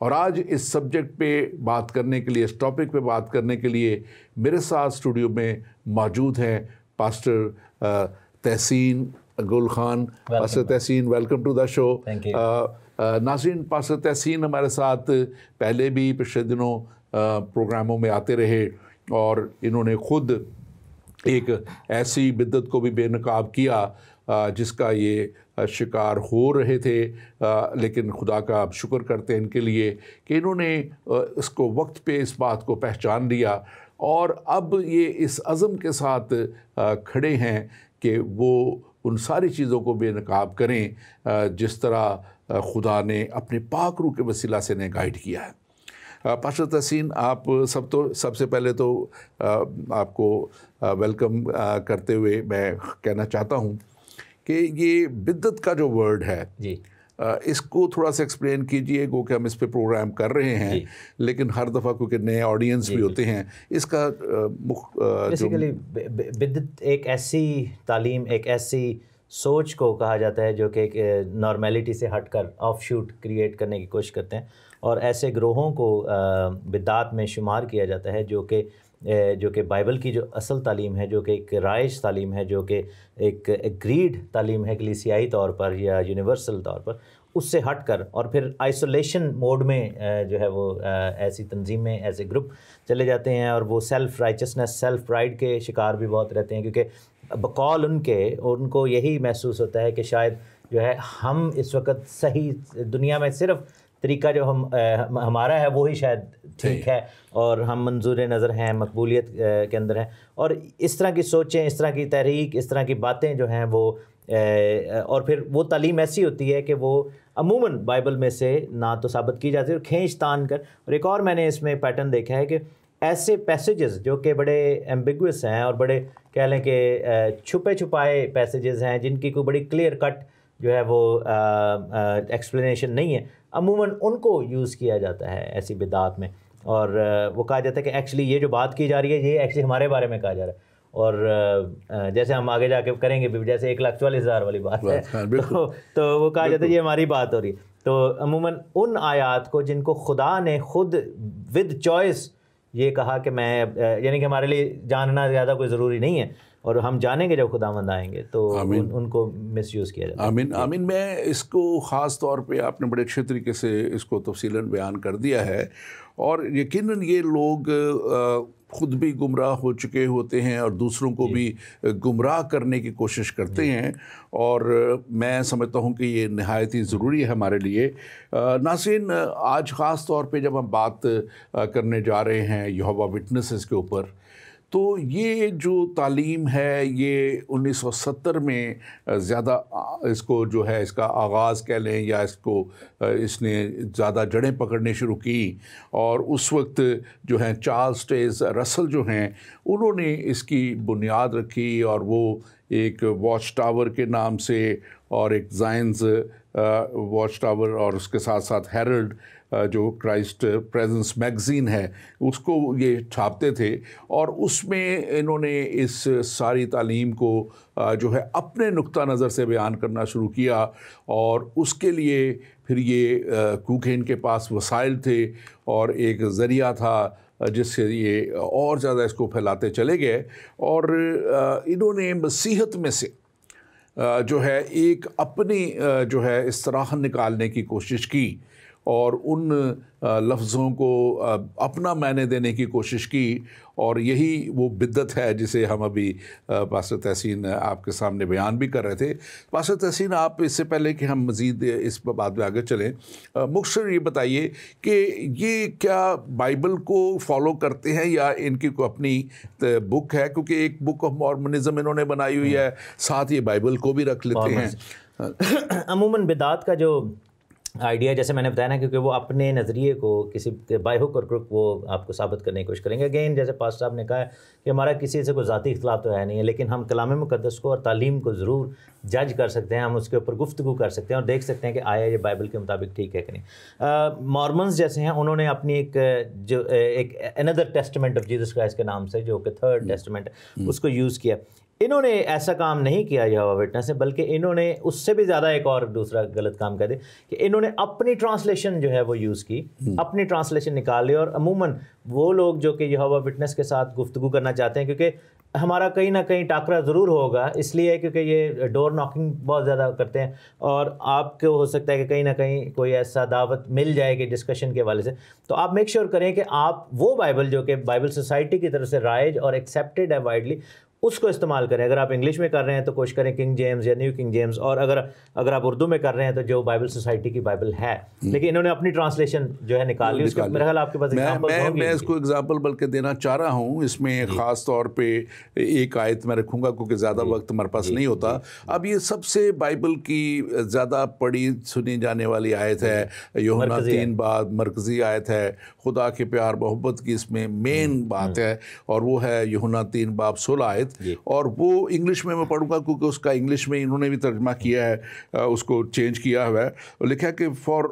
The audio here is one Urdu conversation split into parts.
اور آج اس سبجیکٹ پہ بات کرنے کے لیے، اس ٹاپک پہ بات کرنے کے لیے میرے ساتھ اسٹوڈیو میں موجود ہیں پاسٹر تحسین گل خان. پاسٹر تحسین، ویلکم ٹو دا شو. ناظرین، پاسٹر تحسین ہمارے ساتھ پہلے بھی پچھلے دنوں پروگراموں میں آتے رہے، اور انہوں نے خود ایک ایسی بدعت کو بھی بے نقاب کیا جس کا یہ شکار ہو رہے تھے، لیکن خدا کا اب شکر کرتے ہیں ان کے لیے کہ انہوں نے اس کو وقت پہ اس بات کو پہچان لیا، اور اب یہ اس عزم کے ساتھ کھڑے ہیں کہ وہ ان ساری چیزوں کو بے نقاب کریں جس طرح خدا نے اپنے پاک روح کے وسیلہ سے انہیں گائیڈ کیا ہے. پاسٹر تحسین، آپ سب سے پہلے تو آپ کو ویلکم کرتے ہوئے میں کہنا چاہتا ہوں کہ یہ بدعت کا جو ورڈ ہے جی، اس کو تھوڑا سا ایکسپلین کیجئے. گو کہ ہم اس پہ پروگرام کر رہے ہیں جی، لیکن ہر دفعہ کیونکہ نئے آڈینس بھی ہوتے ہیں، اس کا بیسیکلی بدعت ایک ایسی تعلیم، ایک ایسی سوچ کو کہا جاتا ہے جو کہ ایک نارمیلٹی سے ہٹ کر آف شوٹ کریٹ کرنے کی کوشش کرتے ہیں، اور ایسے گروہوں کو بدعت میں شمار کیا جاتا ہے جو کہ بائبل کی جو اصل تعلیم ہے، جو کہ ایک رائج تعلیم ہے، جو کہ ایک اگریڈ تعلیم ہے کلیسیائی طور پر یا یونیورسل طور پر، اس سے ہٹ کر اور پھر آئسولیشن موڈ میں جو ہے وہ ایسی تنظیمیں، ایسے گروپ چلے جاتے ہیں، اور وہ سیلف رائچسنس، سیلف پرائڈ کے شکار بھی بہت رہتے ہیں، کیونکہ بقول ان کو یہی محسوس ہوتا ہے کہ شاید جو ہے ہم اس وقت صحیح دنیا میں صرف طریقہ جو ہمارا ہے وہی شاید ٹھیک ہے، اور ہم منظور نظر ہیں، مقبولیت کے اندر ہیں، اور اس طرح کی سوچیں، اس طرح کی تحریک، اس طرح کی باتیں جو ہیں وہ اور پھر وہ تعلیم ایسی ہوتی ہے کہ وہ عموماً بائبل میں سے نہ تو ثابت کی جاتی ہے، اور کھینچ تان کر. اور ایک اور میں نے اس میں پیٹرن دیکھا ہے کہ ایسے پیسیجز جو کہ بڑے ایمبیگوس ہیں اور بڑے کہہ لیں کہ چھپے چھپائے پیسیجز ہیں، جن کی کوئی بڑی کلیئر کٹ جو ہے وہ ایکسپلینیشن نہیں ہے، عموماً ان کو یوز کیا جاتا ہے ایسی بدعات میں، اور وہ کہا جاتا ہے کہ ایکچولی یہ جو بات کی جا رہی ہے یہ ایکچولی ہمارے بارے میں کہا جا رہا ہے، اور جیسے ہم آگے جا کے کریں گے بھی، جیسے 1,44,000 والی بات ہے تو وہ کہا جاتا ہے یہ ہماری بات ہو رہی ہے. تو عموماً ان آیات کو جن کو خدا نے خود ود چوائس یہ کہا کہ میں یعنی کہ ہمارے لیے جاننا زیادہ کوئی ضروری نہیں ہے، اور ہم جانیں گے جب خداوند آئیں گے، تو ان کو مس یوز کیا جاتا ہے. آمین آمین. میں اس کو خاص طور پہ آپ نے بڑے اچھے طریقے سے اس کو تفصیلاً بیان کر دیا ہے، اور یقیناً یہ لوگ خود بھی گمراہ ہو چکے ہوتے ہیں اور دوسروں کو بھی گمراہ کرنے کی کوشش کرتے ہیں، اور میں سمجھتا ہوں کہ یہ نہایت ہی ضروری ہے ہمارے لیے. ناظرین، آج خاص طور پہ جب ہم بات کرنے جا رہے ہیں یہوہ وٹنسز کے اوپر، تو یہ جو تعلیم ہے یہ 1970 میں زیادہ اس کو جو ہے اس کا آغاز کہہ لیں، یا اس نے زیادہ جڑیں پکڑنے شروع کی، اور اس وقت جو ہیں چارلس ٹیز رسل جو ہیں انہوں نے اس کی بنیاد رکھی، اور وہ ایک واچ ٹاور کے نام سے، اور ایک زائنز واچ ٹاور، اور اس کے ساتھ ساتھ ہیرلڈ جو کرائسٹ پریزنس میگزین ہے اس کو یہ چھاپتے تھے، اور اس میں انہوں نے اس ساری تعلیم کو جو ہے اپنے نقطہ نظر سے بیان کرنا شروع کیا، اور اس کے لیے پھر یہ کیونکہ ان کے پاس وسائل تھے اور ایک ذریعہ تھا جس سے یہ اور زیادہ اس کو پھیلاتے چلے گئے، اور انہوں نے مسیحت میں سے جو ہے ایک اپنی جو ہے اصطلاح نکالنے کی کوشش کی، اور ان لفظوں کو اپنا معنی دینے کی کوشش کی، اور یہی وہ بدعت ہے جسے ہم ابھی پاسٹر تحسین آپ کے سامنے بیان بھی کر رہے تھے. پاسٹر تحسین، آپ اس سے پہلے کہ ہم مزید اس بات میں آگے چلیں، مختصر یہ بتائیے کہ یہ کیا بائبل کو فالو کرتے ہیں یا ان کی کوئی اپنی بک ہے؟ کیونکہ ایک بک آف مارمنزم انہوں نے بنائی ہوئی ہے، ساتھ یہ بائبل کو بھی رکھ لیتے ہیں. عموماً بدعت کا جو آئیڈیا جیسے میں نے بتایا نا، کیونکہ وہ اپنے نظریے کو کسی بائی ہک اور کروک وہ آپ کو ثابت کرنے کی کوشش کریں گے. اگین جیسے پاسٹر صاحب نے کہا ہے کہ ہمارا کسی سے کوئی ذاتی اختلاف تو ہے نہیں ہے، لیکن ہم کلام مقدس کو اور تعلیم کو ضرور جج کر سکتے ہیں، ہم اس کے اوپر گفتگو کر سکتے ہیں اور دیکھ سکتے ہیں کہ آیا یہ بائبل کے مطابق ٹھیک ہے کہ نہیں. مارمنز جیسے ہیں انہوں نے اپنی ایک اندر ٹیسٹمنٹ آف جیسس کرائسٹ کے نام سے، جو کہ تھرڈ ٹیسٹمنٹ، اس کو یوز کیا. انہوں نے ایسا کام نہیں کیا یہوہ وٹنس نے، بلکہ انہوں نے اس سے بھی زیادہ ایک اور دوسرا غلط کام کر دیا کہ انہوں نے اپنی ٹرانسلیشن جو ہے وہ یوز کی، اپنی ٹرانسلیشن نکالی. اور عموماً وہ لوگ جو کہ یہوہ وٹنس کے ساتھ گفتگو کرنا چاہتے ہیں، کیونکہ ہمارا کہیں نہ کہیں ٹاکرا ضرور ہوگا، اس لیے کیونکہ یہ ڈور ناکنگ بہت زیادہ کرتے ہیں، اور آپ کو ہو سکتا ہے کہ کہیں نہ کہیں کوئی ایسا دعوت مل جائے گی ڈسکشن کے حوالے سے. تو آپ میک شیور کریں کہ آپ وہ بائبل جو کہ بائبل سوسائٹی کی طرف سے رائج اور ایکسیپٹیڈ ہے وائڈلی، اس کو استعمال کریں. اگر آپ انگلش میں کر رہے ہیں تو کوشش کریں کنگ جیمز یا نیو کنگ جیمز، اور اگر آپ اردو میں کر رہے ہیں تو جو بائبل سوسائٹی کی بائبل ہے. لیکن انہوں نے اپنی ٹرانسلیشن جو ہے نکال لی. اس کا میرا خیال آپ کے پاس میں اس کو ایگزامپل بلکہ دینا چاہ رہا ہوں. اس میں خاص طور پہ ایک آیت میں رکھوں گا کیونکہ زیادہ وقت ہمارے پاس نہیں ہوتا. اب یہ سب سے بائبل کی زیادہ پڑھی سنی جانے والی آیت ہے، یوحنا 3 باب، مرکزی آیت ہے. خدا کے پیار محبت کی اس میں مین بات ہے، اور وہ ہے یوحنا 3 باب 16 آیت. اور وہ انگلش میں پڑھوں گا کیونکہ اس کا انگلش میں انہوں نے بھی ترجمہ کیا ہے، اس کو چینج کیا ہوا ہے. لکھا ہے کہ for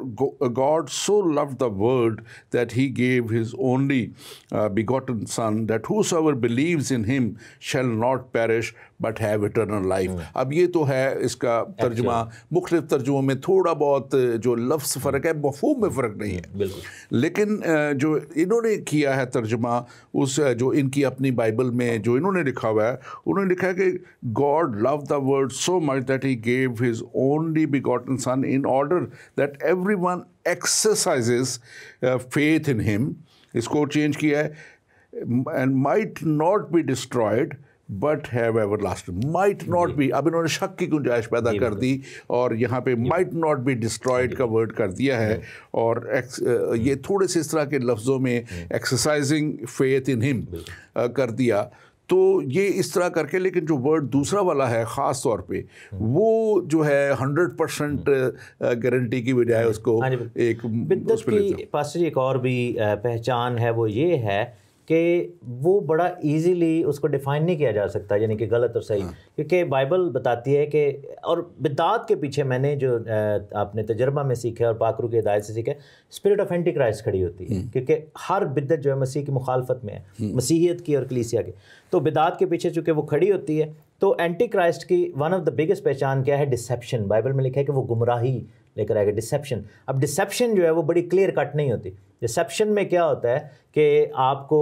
God so loved the world that he gave his only begotten son that whosoever believes in him shall not perish but have eternal life. اب یہ تو ہے اس کا ترجمہ. مختلف ترجموں میں تھوڑا بہت جو لفظ فرق ہے، مفہوم میں فرق نہیں ہے، لیکن جو انہوں نے کیا ہے ترجمہ، اس جو ان کی اپنی بائبل میں جو انہوں نے لکھا ہوا ہے، انہوں نے لکھا ہے کہ God love the world so much that he gave his only begotten son in order that every one exercises faith in him. اس کو چینج کیا ہے، and might not be destroyed but have ایور لاسٹنگ. مائٹ ناٹ بی، اب انہوں نے شک کی گنجائش پیدا کر دی، اور یہاں پہ مائٹ ناٹ بی ڈسٹرائڈ کا ورڈ کر دیا ہے. اور یہ تھوڑے سے اس طرح کے لفظوں میں ایکسرسائزنگ فیتھ ان ہم کر دیا. تو یہ اس طرح کر کے، لیکن جو ورڈ دوسرا والا ہے خاص طور پہ، وہ جو ہے 100% گارنٹی کی بجائے اس کو ایک بدعت کی پاسٹر ایک اور بھی پہچان ہے، وہ یہ ہے کہ وہ بڑا ایزیلی اس کو ڈیفائن نہیں کیا جا سکتا، یعنی کہ غلط اور صحیح. کیونکہ بائبل بتاتی ہے کہ، اور بدعات کے پیچھے میں نے جو آپ نے تجربہ میں سیکھا اور پاک روح کی ہدایت سے سیکھا، اسپرٹ آف اینٹی کرائسٹ کھڑی ہوتی ہے. کیونکہ ہر بدعت جو ہے مسیح کی مخالفت میں ہے، مسیحیت کی اور کلیسیا کی. تو بدعات کے پیچھے چونکہ وہ کھڑی ہوتی ہے، تو اینٹی کرائسٹ کی ون آف دا بگیسٹ پہچان کیا ہے؟ ڈسیپشن. بائبل میں لکھا ہے کہ وہ گمراہی لے کر آئے گا، ڈسیپشن. اب ڈسیپشن جو ہے وہ بڑی کلیئر کٹ نہیں ہوتی. ڈسیپشن میں کیا ہوتا ہے کہ آپ کو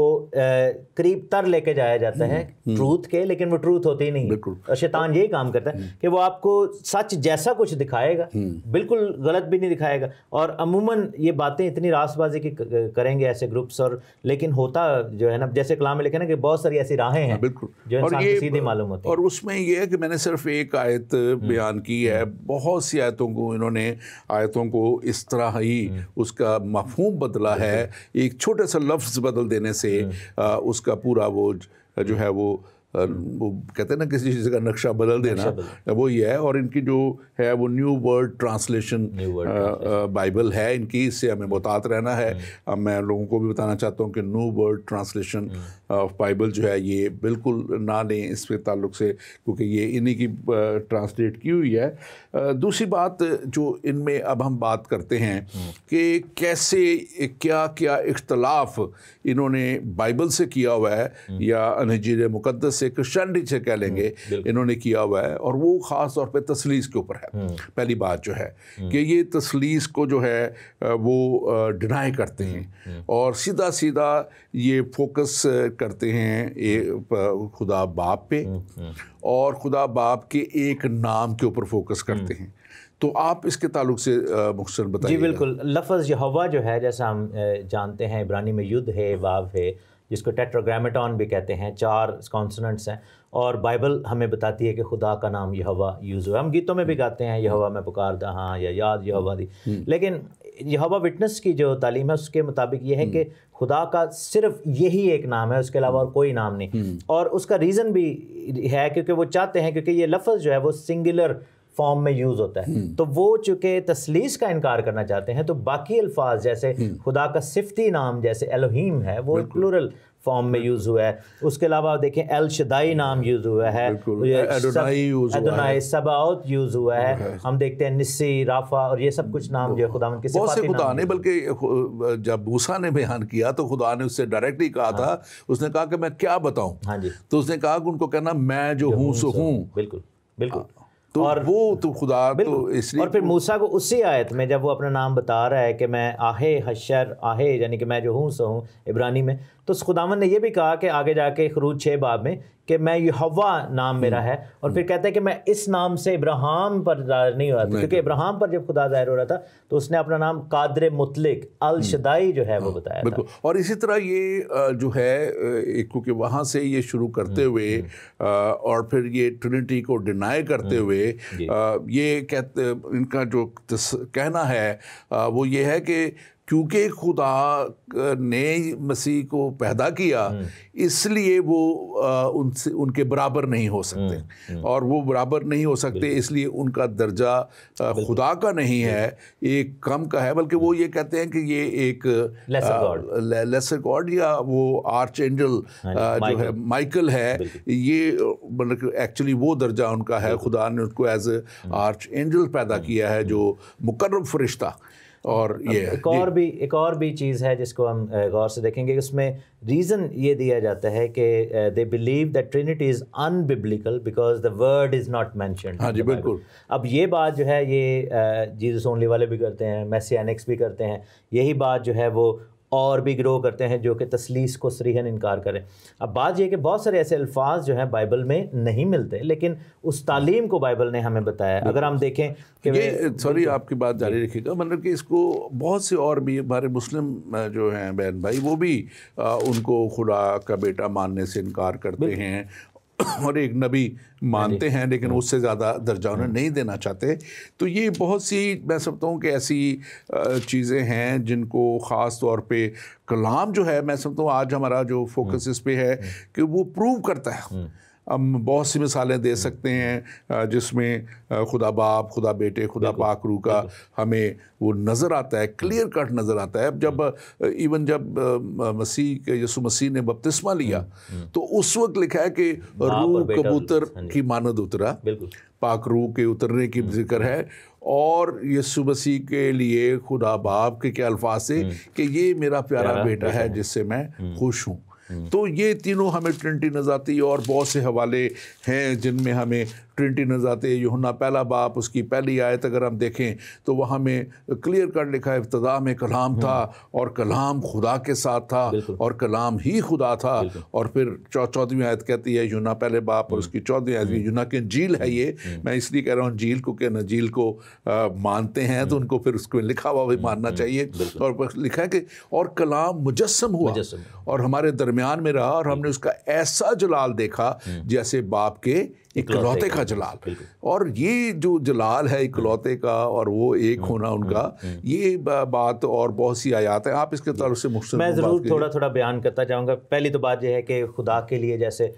قریب تر لے کے جایا جاتا ہے ٹروتھ کے، لیکن وہ ٹروتھ ہوتی ہی نہیں. اور شیطان یہی کام کرتا ہے کہ وہ آپ کو سچ جیسا کچھ دکھائے گا، بالکل غلط بھی نہیں دکھائے گا. اور عموماً یہ باتیں اتنی راست بازی کی کریں گے ایسے گروپس، اور لیکن ہوتا جو ہے نا، جیسے کلام میں لکھا نا کہ بہت ساری ایسی راہیں ہیں جو انسان کو سیدھی معلوم ہوتی ہیں. اور اس میں یہ ہے کہ میں نے صرف ایک آیت بیان کی ہے، بہت سی آیتوں کو انہوں نے آیتوں کو اس طرح ہی اس کا مفہوم بدلا ہے. ایک چھوٹے سا لفظ بدل دینے سے اس کا پورا وہ جو ہے وہ کہتے ہیں نا کسی چیز کا نقشہ بدل دینا، وہ یہ ہے. اور ان کی جو ہے وہ نیو ورلڈ ٹرانسلیشن بائبل ہے ان کی، اس سے ہمیں محتاط رہنا ہے. اب میں لوگوں کو بھی بتانا چاہتا ہوں کہ new world translation of Bible جو ہے یہ بالکل نہ لیں اس کے تعلق سے، کیونکہ یہ انہی کی ٹرانسلیٹ کی ہوئی ہے. دوسری بات جو ان میں اب ہم بات کرتے ہیں کہ کیسے کیا کیا اختلاف انہوں نے بائبل سے کیا ہوا ہے، یا انجیل مقدس سے، کرسچینٹی سے کہہ لیں گے، انہوں نے کیا ہوا ہے. اور وہ خاص طور پہ تثلیث کے اوپر ہے. پہلی بات جو ہے کہ یہ تثلیث کو جو ہے وہ ڈینائی کرتے ہیں، اور سیدھا سیدھا یہ فوکس کرتے ہیں خدا باپ پہ، اور خدا باپ کے ایک نام کے اوپر فوکس کرتے ہیں. تو آپ اس کے تعلق سے مختصر بتائیے. جی بالکل. لفظ یہوہ جو ہے، جیسا ہم جانتے ہیں، عبرانی میں ید ہے، واو ہے، جس کو ٹیٹراگرامیٹون بھی کہتے ہیں، 4 کانسوننٹس ہیں. اور بائبل ہمیں بتاتی ہے کہ خدا کا نام یہوہ یوز ہوا. ہم گیتوں میں بھی گاتے ہیں یہوہ میں پکاردا ہاں، یا یاد یہوہ دی. لیکن یہوہ وٹنس کی جو تعلیم ہے اس کے مطابق یہ ہے کہ خدا کا صرف یہی ایک نام ہے، اس کے علاوہ اور کوئی نام نہیں. اور اس کا ریزن بھی ہے کیونکہ وہ چاہتے ہیں، کیونکہ یہ لفظ جو ہے وہ سنگولر فارم میں یوز ہوتا ہے. تو وہ چونکہ تثلیث کا انکار کرنا چاہتے ہیں تو باقی الفاظ جیسے خدا کا صفتی نام جیسے الوہیم ہے وہ پلورل فارم میں یوز ہوا ہے. اس کے علاوہ دیکھیں ایل شدائی نام یوز ہوا ہے, ادونائی سباؤت یوز ہوا ہے. ہم دیکھتے ہیں نسی, رافع اور یہ سب کچھ نام جو ہے خداوند کے صفاتی خدا نے, بلکہ جب موسیٰ نے بیان کیا تو خدا نے اس سے ڈائریکٹلی کہا تھا, اس نے کہا کہ میں کیا بتاؤں, تو اس نے کہا کہ ان کو کہنا میں جو ہوں سو ہوں. بالکل بالکل. اور وہ تو خدا تو اس لیے, اور پھر موسیٰ کو اسی آیت میں جب وہ اپنا نام بتا رہا ہے کہ میں آہے حشر آہے یعنی کہ میں جو ہوں سو ہوں عبرانی میں, تو اس خداوند نے یہ بھی کہا کہ آگے جا کے خروج 6 باب میں کہ میں یہوہ نام میرا ہے, اور پھر کہتے ہیں کہ میں اس نام سے ابراہیم پر ظاہر نہیں ہوا تھا, کیونکہ ابراہیم پر جب خدا ظاہر ہو رہا تھا تو اس نے اپنا نام قادر مطلق الشدائی جو ہے وہ بتایا تھا. اور اسی طرح یہ جو ہے کیونکہ وہاں سے یہ شروع کرتے ہوئے اور پھر یہ ٹرینٹی کو ڈینائی کرتے ہوئے یہ کہتے, ان کا جو کہنا ہے وہ یہ ہے کہ کیونکہ خدا نے مسیح کو پیدا کیا اس لیے وہ ان کے برابر نہیں ہو سکتے, اور وہ برابر نہیں ہو سکتے اس لیے ان کا درجہ خدا کا نہیں ہے, ایک کم کا ہے, بلکہ وہ یہ کہتے ہیں کہ یہ ایک لیسر گاڈ یا وہ آرچ اینجل جو ہے مائیکل ہے, یہ مطلب ایکچولی وہ درجہ ان کا ہے. خدا نے ان کو ایز اے آرچ اینجل پیدا کیا ہے جو مقرب فرشتہ. اور یہ ایک اور بھی چیز ہے جس کو ہم غور سے دیکھیں گے, اس میں ریزن یہ دیا جاتا ہے کہ they believe that Trinity is in biblical because the word is not mentioned. ہاں جی بالکل. اب یہ بات جو ہے یہ جیزس اونلی والے بھی کرتے ہیں, میسیانکس بھی کرتے ہیں, یہی بات جو ہے وہ اور بھی گرو کرتے ہیں جو کہ تثلیث کو صریحاً انکار کریں. اب بات یہ کہ بہت سارے ایسے الفاظ جو ہیں بائبل میں نہیں ملتے, لیکن اس تعلیم کو بائبل نے ہمیں بتایا. اگر ہم دیکھیں کہ سوری آپ کی بات جاری رکھیے گا, مطلب کہ اس کو بہت سے اور بھی ہمارے مسلم جو ہیں بہن بھائی وہ بھی ان کو خدا کا بیٹا ماننے سے انکار کرتے ہیں اور ایک نبی مانتے ہیں, لیکن اس سے زیادہ درجہ انہیں نہیں دینا چاہتے. تو یہ بہت سی میں سمجھتا ہوں کہ ایسی چیزیں ہیں جن کو خاص طور پہ کلام جو ہے, میں سمجھتا ہوں آج ہمارا جو فوکس اس پہ ہے کہ وہ پروو کرتا ہے. ہم بہت سی مثالیں دے سکتے ہیں جس میں خدا باپ, خدا بیٹے, خدا پاک روح کا ہمیں وہ نظر آتا ہے, کلیئر کٹ نظر آتا ہے. جب ایون جب یسوع مسیح نے بپتسمہ لیا تو اس وقت لکھا ہے کہ روح کبوتر کی مانند اترا, پاک روح کے اترنے کی ذکر ہے. اور یسوع مسیح کے لیے خدا باپ کے کیا الفاظ سے کہ یہ میرا پیارا بیٹا ہے جس سے میں خوش ہوں. تو یہ تینوں ہمیں ٹرینٹی نظر آتی ہے, اور بہت سے حوالے ہیں جن میں ہمیں ٹرینٹی نظر آتے ہیں. یوحنا پہلا باب اس کی پہلی آیت اگر ہم دیکھیں تو وہاں میں کلیئر کٹ لکھا ہے ابتدا میں کلام تھا اور کلام خدا کے ساتھ تھا اور کلام ہی خدا تھا. اور پھر 14ویں آیت کہتی ہے یوحنا پہلے باب اور اس کی 14ویں آیت یوحنا کی انجیل ہے. یہ میں اس لیے کہہ رہا ہوں انجیل کو, کہ انجیل کو مانتے ہیں تو ان کو پھر اس کو لکھا ہوا بھی ماننا چاہیے. اور لکھا ہے کہ اور کلام مجسم ہوا اور ہمارے درمیان میں رہا, اور ہم نے اس کا ایسا جلال دیکھا جیسے باپ کے اکلوتے کا جلال. اور یہ جو جلال ہے اکلوتے کا اور وہ ایک ہونا ان کا, یہ بات اور بہت سی آیات ہیں. آپ اس کے تعلق سے مختصر میں ضرور تھوڑا بیان کرتا جاؤں گا. پہلی تو بات یہ ہے کہ خدا کے لیے جیسے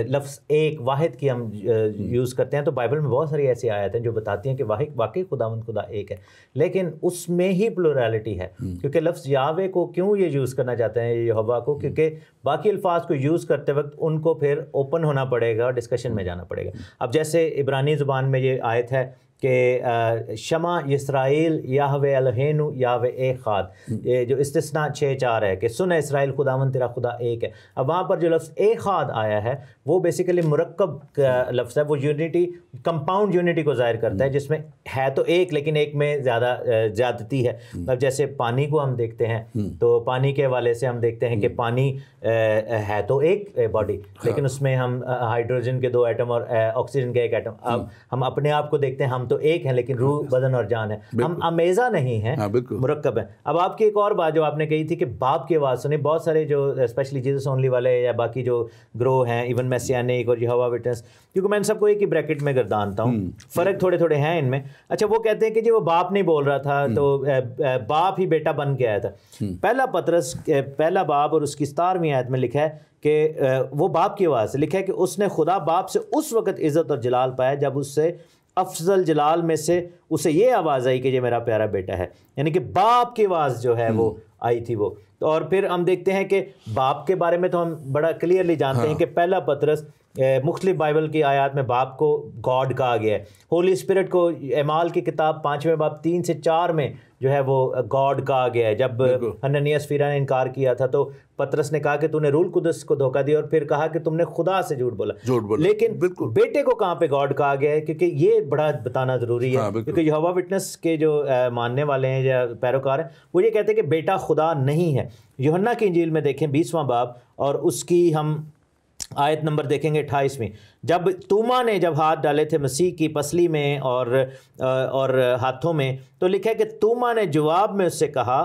لفظ ایک واحد کی ہم یوز کرتے ہیں, تو بائبل میں بہت ساری ایسی آیات ہیں جو بتاتی ہیں کہ واقعی خداوند خدا ایک ہے, لیکن اس میں ہی پلورالٹی ہے. کیونکہ لفظ یاوے کو کیوں یہ یوز کرنا چاہتے ہیں یہوہ کو, کیونکہ باقی الفاظ کو یوز کرتے وقت ان کو پھر اوپن ہونا پڑے گا اور ڈسکشن میں جانا پڑے گا. اب جیسے عبرانی زبان میں یہ آیت ہے کہ شمع اسرائیل یاہوے الہینو یاہوے ایخاد, یہ جو استثناء 6:4 ہے کہ سن اسرائیل خداوند تیرا خدا ایک ہے. اب وہاں پر جو لفظ ایخاد آیا ہے وہ بیسیکلی مرکب کا لفظ ہے, وہ یونٹی کمپاؤنڈ یونٹی کو ظاہر کرتا ہے جس میں ہے تو ایک لیکن ایک میں زیادتی ہے. اب جیسے پانی کو ہم دیکھتے ہیں تو پانی کے حوالے سے ہم دیکھتے ہیں کہ پانی ہے تو ایک باڈی, لیکن اس میں ہم ہائیڈروجن کے 2 ایٹم اور آکسیجن کے 1 ایٹم. اب ہم اپنے آپ کو دیکھتے ہیں ہم تو ایک ہیں لیکن روح بدن اور جان ہے, ہم امیزہ نہیں ہیں, مرکب ہیں. اب آپ کی ایک اور بات جو آپ نے کہی تھی کہ باپ کی آواز سنی, بہت سارے جو اسپیشلی جیزس اونلی والے یا باقی جو گروہ ہیں ایون میسیانک اور یہوہ وٹنس, کیونکہ میں ان سب کو ایک ہی بریکٹ میں گردانتا ہوں, فرق تھوڑے ہیں ان میں. اچھا وہ کہتے ہیں کہ جی وہ باپ نہیں بول رہا تھا تو باپ ہی بیٹا بن کے آیا تھا. پہلا پطرس پہلا باب اور اس کی 17ویں آیت میں لکھا ہے کہ وہ باپ کی آواز سے لکھا ہے کہ اس نے خدا باپ سے اس وقت عزت اور جلال پایا جب اس سے افضل جلال میں سے اسے یہ آواز آئی کہ یہ میرا پیارا بیٹا ہے، یعنی کہ باپ کی آواز جو ہے وہ آئی تھی وہ. اور پھر ہم دیکھتے ہیں کہ باپ کے بارے میں تو ہم بڑا کلیئرلی جانتے ہیں کہ پہلا پطرس مختلف بائبل کی آیات میں باپ کو گاڈ کہا گیا ہے. ہولی اسپرٹ کو اعمال کی کتاب 5ویں باب 3 سے 4 میں جو ہے وہ گاڈ کہا گیا ہے. جب حنانیہ سفیرا نے انکار کیا تھا تو پطرس نے کہا کہ تو نے روح القدس کو دھوکہ دیا، اور پھر کہا کہ تم نے خدا سے جھوٹ بولا. لیکن بیٹے کو کہاں پہ گاڈ کہا گیا ہے؟ کیونکہ یہ بڑا بتانا ضروری ہے، کیونکہ یہوہ وٹنس کے جو ماننے والے ہیں یا پیروکار ہیں وہ یہ کہتے ہیں کہ بیٹا خدا نہیں ہے. یوحنا کی انجیل میں دیکھیں 20واں باب اور اس کی ہم آیت نمبر دیکھیں گے 28ویں. جب توما نے جب ہاتھ ڈالے تھے مسیح کی پسلی میں اور ہاتھوں میں، تو لکھا ہے کہ توما نے جواب میں اس سے کہا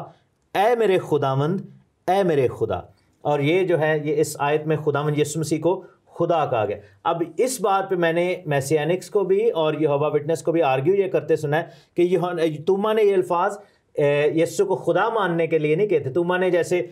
اے میرے خداوند، اے میرے خدا. اور یہ جو ہے یہ اس آیت میں خداوند یسوع مسیح کو خدا کہا گیا. اب اس بات پہ میں نے میسیانکس کو بھی اور یہوہ وٹنس کو بھی آرگیو یہ کرتے سنا ہے کہ توما نے یہ الفاظ یسوع کو خدا ماننے کے لیے نہیں کہتے. توما نے جیسے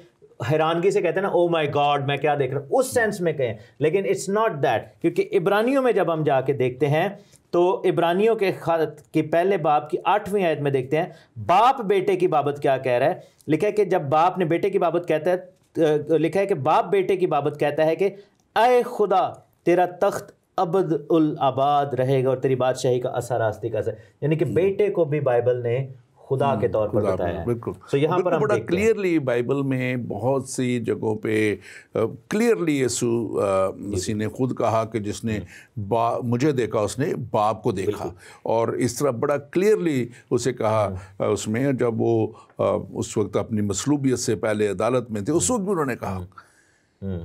حیرانگی سے کہتے ہیں نا او مائی گاڈ میں کیا دیکھ رہا ہوں، اس سینس میں کہیں، لیکن اٹس ناٹ دیٹ. کیونکہ عبرانیوں میں جب ہم جا کے دیکھتے ہیں تو عبرانیوں کے خط کی پہلے باب کی 8ویں آیت میں دیکھتے ہیں باپ بیٹے کی بابت کیا کہہ رہا ہے. لکھا ہے کہ جب باپ نے بیٹے کی بابت کہتا ہے، لکھا ہے کہ باپ بیٹے کی بابت کہتا ہے کہ اے خدا تیرا تخت ابد الآباد رہے گا اور تیری بادشاہی کا اثر راستی کا اثر. یعنی کہ بیٹے کو بھی بائبل نے خدا کے طور پر بتایا ہے. بالکل. تو یہاں پر ہم بڑا کلیئرلی بائبل میں بہت سی جگہوں پہ کلیئرلی یسوع مسیح نے خود کہا کہ جس نے مجھے دیکھا اس نے باپ کو دیکھا. اور اس طرح بڑا کلیئرلی اسے کہا اس میں جب وہ اس وقت اپنی مصلوبیت سے پہلے عدالت میں تھے اس وقت بھی انہوں نے کہا،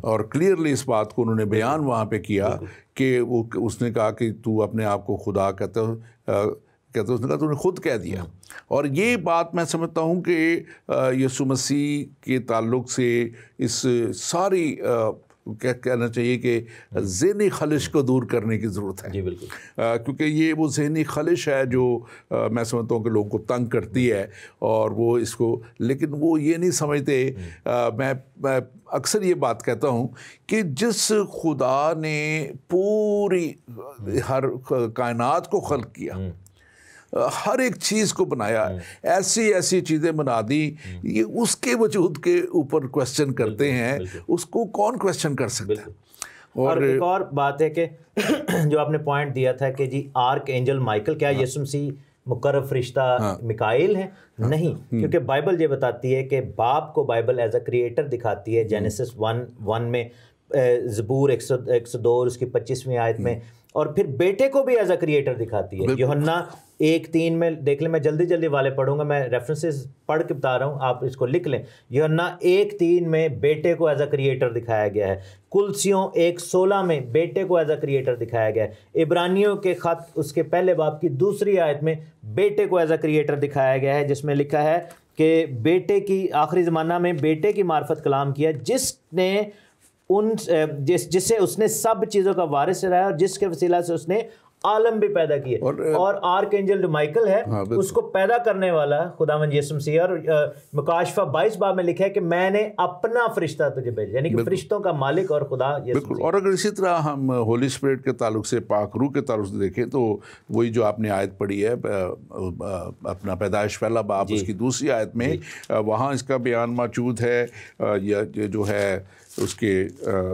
اور کلیئرلی اس بات کو انہوں نے بیان وہاں پہ کیا کہ وہ اس نے کہا کہ تو اپنے آپ کو خدا کہتا اس نے کہا تو نے خود کہہ دیا. اور یہ بات میں سمجھتا ہوں کہ یسوع مسیح کے تعلق سے اس ساری کہنا چاہیے کہ ذہنی خلش کو دور کرنے کی ضرورت ہے. جی بالکل. کیونکہ یہ وہ ذہنی خلش ہے جو میں سمجھتا ہوں کہ لوگوں کو تنگ کرتی ہے، اور وہ اس کو لیکن وہ یہ نہیں سمجھتے. میں اکثر یہ بات کہتا ہوں کہ جس خدا نے پوری ہر کائنات کو خلق کیا، ہر ایک چیز کو بنایا، ایسی چیزیں بنا دی، یہ اس کے وجود کے اوپر کویسچن کرتے ہیں، اس کو کون کویسچن کر سکتا ہے؟ اور ایک اور بات ہے کہ جو آپ نے پوائنٹ دیا تھا کہ جی آرک اینجل مائیکل، کیا یسوع مسیح مقرب فرشتہ میکائیل ہے؟ نہیں، کیونکہ بائبل یہ بتاتی ہے کہ باپ کو بائبل ایز اے کریٹر دکھاتی ہے. جینیسس 1:1 میں، زبور 102 اس کی 25ویں آیت میں، اور پھر بیٹے کو بھی ایز اے کریٹر دکھاتی ہے. یوحنا 1:3 میں دیکھ لیں، میں جلدی والے پڑھوں گا، میں ریفرنسز پڑھ کے بتا رہا ہوں، آپ اس کو لکھ لیں. یوحنا 1:3 میں بیٹے کو ایز اے کریٹر دکھایا گیا ہے. کلسیوں 1:16 میں بیٹے کو ایز اے کریٹر دکھایا گیا ہے. عبرانیوں کے خط اس کے پہلے باب کی 2 آیت میں بیٹے کو ایز اے کریٹر دکھایا گیا ہے، جس میں لکھا ہے کہ بیٹے کی آخری زمانہ میں بیٹے کی معرفت کلام کیا، جس نے جسے اس نے سب چیزوں کا وارث ٹھہرایا اور جس کے وسیلہ سے اس نے عالم بھی پیدا کیے. اور آرک اینجل جو مائیکل ہے اس کو پیدا کرنے والا خداوند یسوع مسیح. اور مکاشفہ 22 باب میں لکھا ہے کہ میں نے اپنا فرشتہ تجھے بھیجا، یعنی کہ فرشتوں کا مالک اور خدا یسوع مسیح. اور اگر اسی طرح ہم ہولی اسپرٹ کے تعلق سے، پاک روح کے تعلق سے دیکھیں تو وہی جو آپ نے آیت پڑھی ہے اپنا پیدائش پہلا باب اس کی 2 آیت میں، وہاں اس کا بیان موجود ہے. یہ جو ہے اس کے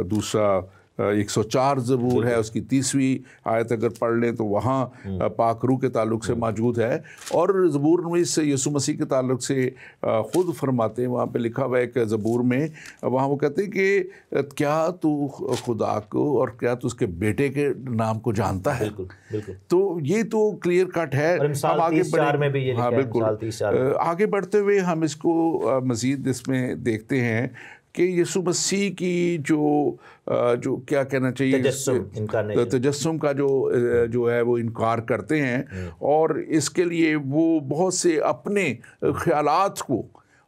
دوسرا 104 زبور ہے، اس کی 30ویں آیت اگر پڑھ لیں تو وہاں پاک روح کے تعلق سے موجود ہے. اور زبور 19 یسوع مسیح کے تعلق سے خود فرماتے ہیں، وہاں پہ لکھا ہوا ہے کہ زبور میں وہاں وہ کہتے ہیں کہ کیا تو خدا کو اور کیا تو اس کے بیٹے کے نام کو جانتا ہے. تو یہ تو کلیئر کٹ ہے. ہم آگے بڑھیں، ہاں بالکل، آگے بڑھتے ہوئے ہم اس کو مزید اس میں دیکھتے ہیں کہ یسوع مسیح کی جو کیا کہنا چاہیے تجسم کا جو ہے وہ انکار کرتے ہیں، اور اس کے لیے وہ بہت سے اپنے خیالات کو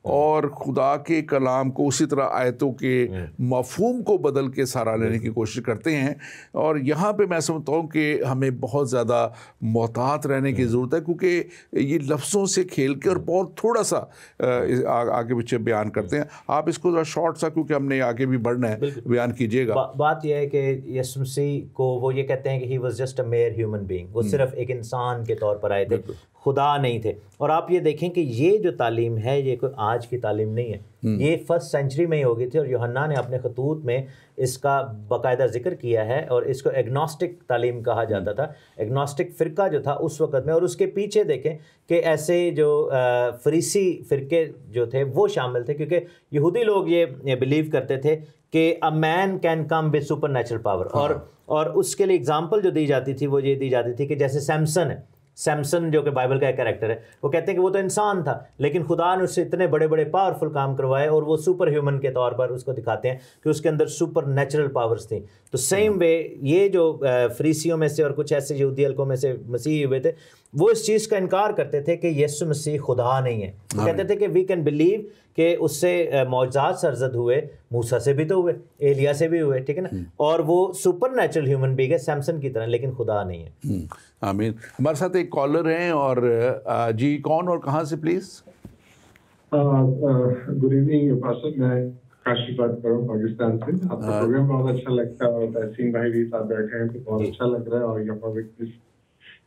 اور خدا کے کلام کو اسی طرح آیتوں کے مفہوم کو بدل کے سہارا لینے کی کوشش کرتے ہیں. اور یہاں پہ میں سمجھتا ہوں کہ ہمیں بہت زیادہ محتاط رہنے کی ضرورت ہے، کیونکہ یہ لفظوں سے کھیل کے اور بہت تھوڑا سا آگے پیچھے بیان کرتے ہیں. آپ اس کو ذرا شارٹ سا، کیونکہ ہم نے آگے بھی بڑھنا ہے، بیان کیجیے گا. بات یہ ہے کہ یسوع مسیح کو وہ یہ کہتے ہیں کہ he was just a mere human being, وہ صرف ایک انسان کے طور پر آئے تھے، خدا نہیں تھے. اور آپ یہ دیکھیں کہ یہ جو تعلیم ہے یہ کوئی آج کی تعلیم نہیں ہے، یہ فرسٹ سینچری میں ہی ہو گئی تھی. اور یوحنا نے اپنے خطوط میں اس کا باقاعدہ ذکر کیا ہے، اور اس کو ایگنوسٹک تعلیم کہا جاتا تھا. ایگنوسٹک فرقہ جو تھا اس وقت میں، اور اس کے پیچھے دیکھیں کہ ایسے جو فریسی فرقے جو تھے وہ شامل تھے، کیونکہ یہودی لوگ یہ بلیو کرتے تھے کہ a man can come with supernatural power. اور اس کے لیے اگزامپل جو دی جاتی تھی وہ یہ دی جاتی تھی کہ جیسے سیمسن ہے، سیمسن جو کہ بائبل کا ایک کریکٹر ہے، وہ کہتے ہیں کہ وہ تو انسان تھا لیکن خدا نے اس سے اتنے بڑے بڑے پاورفل کام کروائے، اور وہ سپر ہیومن کے طور پر اس کو دکھاتے ہیں کہ اس کے اندر سپر نیچرل پاورز تھیں. تو سیم وے یہ جو فریسیوں میں سے اور کچھ ایسے یہودی حلقوں میں سے مسیحی ہوئے تھے، وہ اس چیز کا انکار کرتے تھے کہ یسوع مسیح خدا نہیں ہے. وہ کہتے تھے کہ وی کین بلیو کہ اس سے معجزات سرزد ہوئے، موسیٰ سے بھی تو ہوئے، ایلیا سے بھی ہوئے، ٹھیک ہے نا، اور وہ سپر نیچرل ہیومن بینگ ہے سیمسن کی طرح، لیکن خدا نہیں ہے. آمین. ہمارے ساتھ ایک کالر ہیں، اور جی کون اور کہاں سے پلیز؟ گڈ ایوننگ پاسٹر، میں کاشف بات کر رہا ہوں پاکستان سے. آپ کا پروگرام بہت اچھا لگتا ہے، اور تحسین بھائی بھی ساتھ بیٹھے ہیں تو بہت اچھا لگ رہا ہے. اور یہاں وٹنس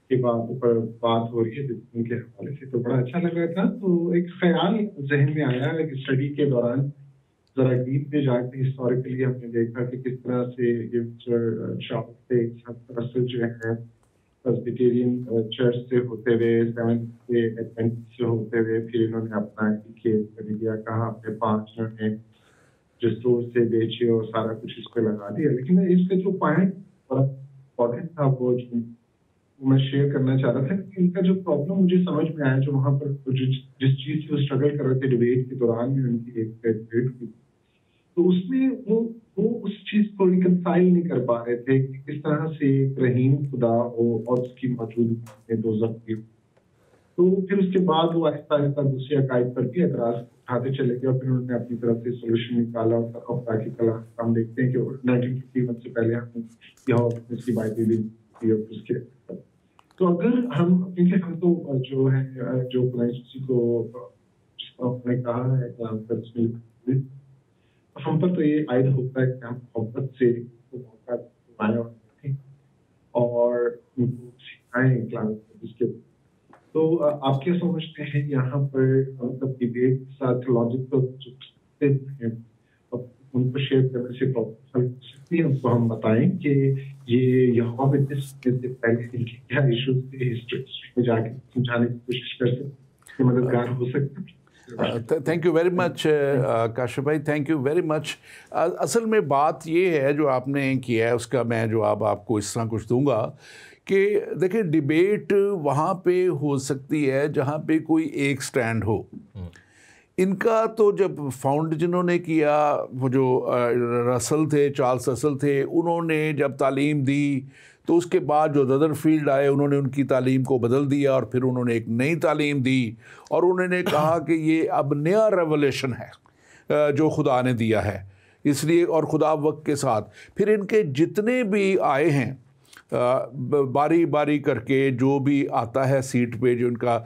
کی بات ہو رہی ہے ان کے حوالے سے تو بڑا اچھا لگ رہا تھا. تو ایک خیال ذہن میں آیا ایک اسٹڈی کے دوران، ذرا ڈیپ میں جا کے ہسٹوریکلی ہم نے دیکھا کہ کس طرح سے یہ شاپ سے جو ہے پریسبیٹیرین چرچ سے ہوتے ہوئے، سیونتھ سے ایڈوینٹسٹ سے ہوتے ہوئے، پھر انہوں نے اپنا کھیل کر دیا، کہاں اپنے 5 انہوں نے جو اسٹور سے بیچے اور سارا کچھ اس پہ لگا دیا. لیکن اس کا جو پوائنٹ بڑا امپورٹنٹ تھا وہ میں شیئر کرنا چاہ رہا تھا کہ ان کا جو پرابلم مجھے سمجھ میں آیا، جو وہاں پر جس چیز سے وہ اسٹرگل کر رہے تھے ڈبیٹ کے دوران میں ان کی ایک ڈبیٹ ہوئی، تو اس میں وہ اس چیز کو ریکنسائل نہیں کر پا رہے تھے کہ کس طرح سے ایک رحیم خدا ہو اور اس کی موجودگی میں دوزخ کی. تو پھر اس کے بعد وہ آہستہ آہستہ دوسرے عقائد پر بھی اعتراض اٹھاتے چلے گئے، اور پھر انہوں نے اپنی طرف سے سولوشن نکالا. اور خدا کی کلام ہم دیکھتے ہیں کہ 1951 سے پہلے ہم یہاں اس کی باتیں بھی اس کے. تو اگر ہم، کیونکہ ہم تو جو ہے جو کسی کو جس طرح انہوں نے کہا ہے کلام پر اس میں ہم پر تو یہ عائد ہوتا ہے کہ ہم محبت سے موقع دیں اور ان کو سکھائیں کلام اس کے. تو آپ کیا سمجھتے ہیں یہاں پر مطلب ڈبیٹ کے ساتھ لاجیکل جو ہیں ان کو شیئر کرنے سے پرابلم حل ہو سکتی ہے؟ ان کو ہم بتائیں کہ یہ یہاں پہ سے پہلے ان کے کیا ایشوز تھے، ہسٹری میں جا کے سمجھانے کی کوشش کر سکتے ہیں، مددگار ہو سکتے ہیں. Thank you very much Kashif بھائی، تھینک یو ویری مچ. اصل میں بات یہ ہے جو آپ نے کیا ہے اس کا میں جواب آپ کو اس طرح کچھ دوں گا کہ دیکھیں ڈیبیٹ وہاں پہ ہو سکتی ہے جہاں پہ کوئی ایک سٹینڈ ہو. ان کا تو جب فاؤنڈ جنہوں نے کیا وہ جو رسل تھے، چارلس رسل تھے، انہوں نے جب تعلیم دی تو اس کے بعد جو ردر فیلڈ آئے انہوں نے ان کی تعلیم کو بدل دیا، اور پھر انہوں نے ایک نئی تعلیم دی، اور انہوں نے کہا کہ یہ اب نیا ریولیشن ہے جو خدا نے دیا ہے. اس لیے اور خدا وقت کے ساتھ پھر ان کے جتنے بھی آئے ہیں باری باری کر کے جو بھی آتا ہے سیٹ پہ، جو ان کا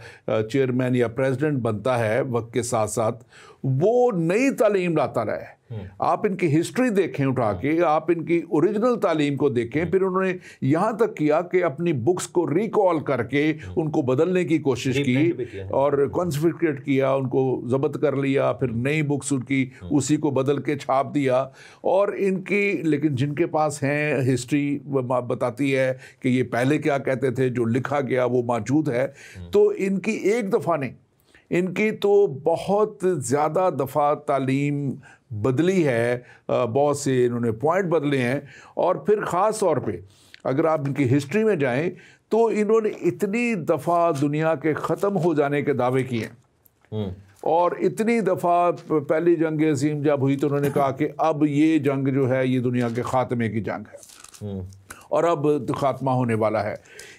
چیئرمین یا پریزیڈنٹ بنتا ہے وقت کے ساتھ ساتھ، وہ نئی تعلیم لاتا رہا ہے. آپ ان کی ہسٹری دیکھیں اٹھا کے، آپ ان کی اوریجنل تعلیم کو دیکھیں. پھر انہوں نے یہاں تک کیا کہ اپنی بکس کو ریکال کر کے ان کو بدلنے کی کوشش کی اور کنسفسکیٹ کیا، ان کو ضبط کر لیا، پھر نئی بکس ان کی اسی کو بدل کے چھاپ دیا. اور ان کی لیکن جن کے پاس ہیں ہسٹری بتاتی ہے کہ یہ پہلے کیا کہتے تھے، جو لکھا گیا وہ موجود ہے. تو ان کی ایک دفعہ نہیں، ان کی تو بہت زیادہ دفعہ تعلیم بدلی ہے، بہت سے انہوں نے پوائنٹ بدلے ہیں. اور پھر خاص طور پہ اگر آپ ان کی ہسٹری میں جائیں تو انہوں نے اتنی دفعہ دنیا کے ختم ہو جانے کے دعوے کیے ہیں، اور اتنی دفعہ پہلی جنگ عظیم جب ہوئی تو انہوں نے کہا کہ اب یہ جنگ جو ہے یہ دنیا کے خاتمے کی جنگ ہے. اور اب خاتمہ ہونے والا ہے.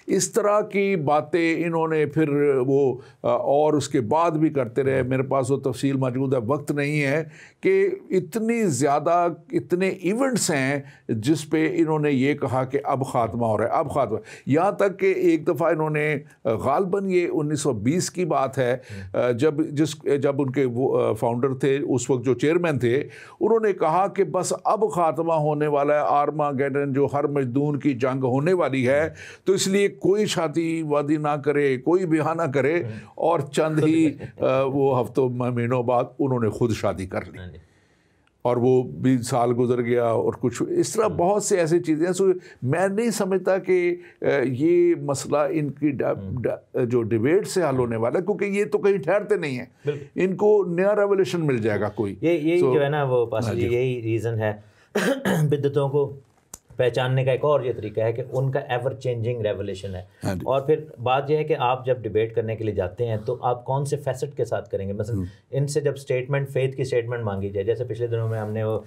اس طرح کی باتیں انہوں نے پھر وہ اور اس کے بعد بھی کرتے رہے. میرے پاس وہ تفصیل موجود ہے, وقت نہیں ہے کہ اتنی زیادہ اتنے ایونٹس ہیں جس پہ انہوں نے یہ کہا کہ اب خاتمہ ہو رہا ہے, اب خاتمہ. یہاں تک کہ ایک دفعہ انہوں نے غالباً یہ 1920 کی بات ہے جب ان کے فاؤنڈر تھے اس وقت جو چیئرمین تھے, انہوں نے کہا کہ بس اب خاتمہ ہونے والا ہے, آرماگیڈن جو ہر مجدون کی جنگ ہونے والی ہے, تو اس لیے کوئی شادی وادی نہ کرے, کوئی بیاہ نہ کرے. اور چند ہی وہ ہفتوں مہینوں بعد انہوں نے خود شادی کر لی, اور وہ 20 سال گزر گیا اور کچھ اس طرح بہت سے ایسی چیزیں ہیں. سو میں نہیں سمجھتا کہ یہ مسئلہ ان کی جو ڈیبیٹ سے حل ہونے والا ہے, کیونکہ یہ تو کہیں ٹھہرتے نہیں ہیں, ان کو نیا ریولیوشن مل جائے گا کوئی. یہی جو ہے نا وہ یہی ریزن ہے بدعتوں کو پہچاننے کا. ایک اور یہ طریقہ ہے کہ ان کا ایور چینجنگ ریولیوشن ہے. اور پھر بات یہ ہے کہ آپ جب ڈیبیٹ کرنے کے لیے جاتے ہیں تو آپ کون سے فیسٹ کے ساتھ کریں گے. مثلا ان سے جب اسٹیٹمنٹ فیتھ کی اسٹیٹمنٹ مانگی جائے, جیسے پچھلے دنوں میں ہم نے وہ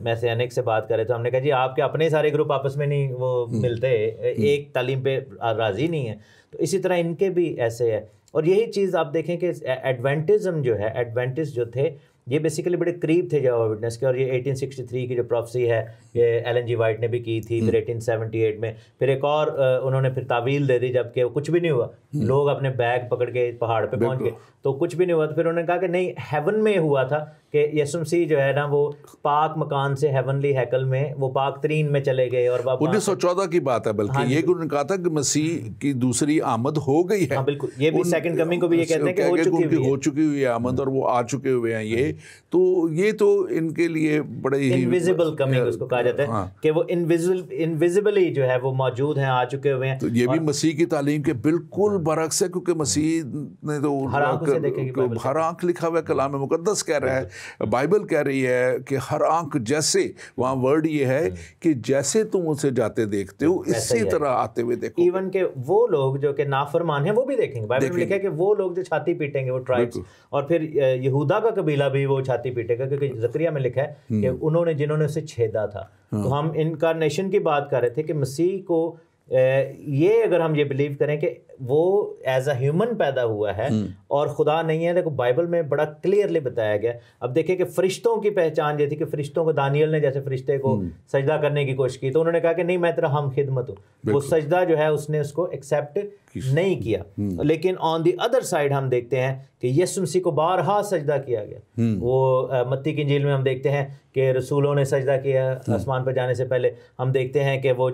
میں سے انیک سے بات کر رہے تھے, ہم نے کہا جی آپ کے اپنے سارے گروپ آپس میں نہیں وہ ملتے, ایک تعلیم پہ راضی نہیں ہے. تو اسی طرح ان کے بھی ایسے ہے. اور یہی چیز آپ دیکھیں کہ ایڈوینٹزم جو ہے, ایڈوینٹسٹ جو تھے یہ بیسیکلی بڑے قریب تھے جہوہ وٹنس کے. اور یہ 1863 کی جو پروفیسی ہے یہ ایلن جی وائٹ نے بھی کی تھی, پھر 1878 میں پھر ایک اور انہوں نے پھر تعویل دے دی جب کہ کچھ بھی نہیں ہوا, لوگ اپنے بیگ پکڑ کے پہاڑ پہ پہنچ گئے تو کچھ بھی نہیں ہوا. تو پھر انہوں نے کہا کہ نہیں, ہیون میں ہوا تھا کہ یسوع مسیح جو ہے نا وہ پاک مکان سے ہیونلی ہیکل میں وہ پاک ترین میں چلے گئے. اور 1914 کی بات ہے, بلکہ یہ انہوں نے کہا تھا کہ مسیح کی دوسری آمد ہو گئی ہے. ہاں بالکل, یہ بھی سیکنڈ کمنگ کو بھی یہ کہتے ہیں کہ ہو چکی ہوئی ہے آمد, اور وہ آ چکے ہوئے ہیں. یہ تو ان کے لیے بڑے ہی انویزیبل کمنگ اس کو کہا جاتا ہے کہ وہ انویزیبلی جو ہے وہ موجود ہیں, آ چکے ہوئے ہیں. تو یہ بھی مسیح کی تعلیم کے بالکل برعکس ہے, کیونکہ مسیح نے تو ہر آنکھ لکھا ہوا ہے, کلام مقدس کہہ رہا ہے, بائبل کہہ رہی ہے کہ ہر آنکھ جیسے, وہاں ورڈ یہ ہے کہ جیسے تم اسے جاتے دیکھتے ہو اسی طرح آتے ہوئے دیکھو. ایون کہ وہ لوگ جو کہ نافرمان ہیں وہ بھی دیکھیں گے. بائبل میں لکھا ہے کہ وہ لوگ جو چھاتی پیٹیں گے وہ ٹرائبس, اور پھر یہودا کا قبیلہ بھی وہ چھاتی پیٹے گا, کیونکہ زکریا میں لکھا ہے کہ جنہوں نے اسے چھیدا تھا. تو ہم انکارنیشن کی بات کر رہے تھے کہ مسیح کو یہ اگر ہم یہ بلیو کریں کہ وہ ایز اے ہیومن پیدا ہوا ہے اور خدا نہیں ہے, دیکھو بائبل میں بڑا کلیئرلی بتایا گیا. اب دیکھیں کہ فرشتوں کی پہچان یہ تھی کہ فرشتوں کو دانیل نے جیسے فرشتے کو سجدہ کرنے کی کوشش کی تو انہوں نے کہا کہ نہیں میں تیرا ہم خدمت ہوں. وہ سجدہ جو ہے اس نے اس کو ایکسیپٹ نہیں کیا. لیکن آن دی ادر سائڈ ہم دیکھتے ہیں کہ یسوع مسیح کو بارہا سجدہ کیا گیا. وہ متی کی انجیل میں ہم دیکھتے ہیں کہ رسولوں نے سجدہ کیا آسمان پہ جانے سے پہلے. ہم دیکھتے ہیں کہ وہ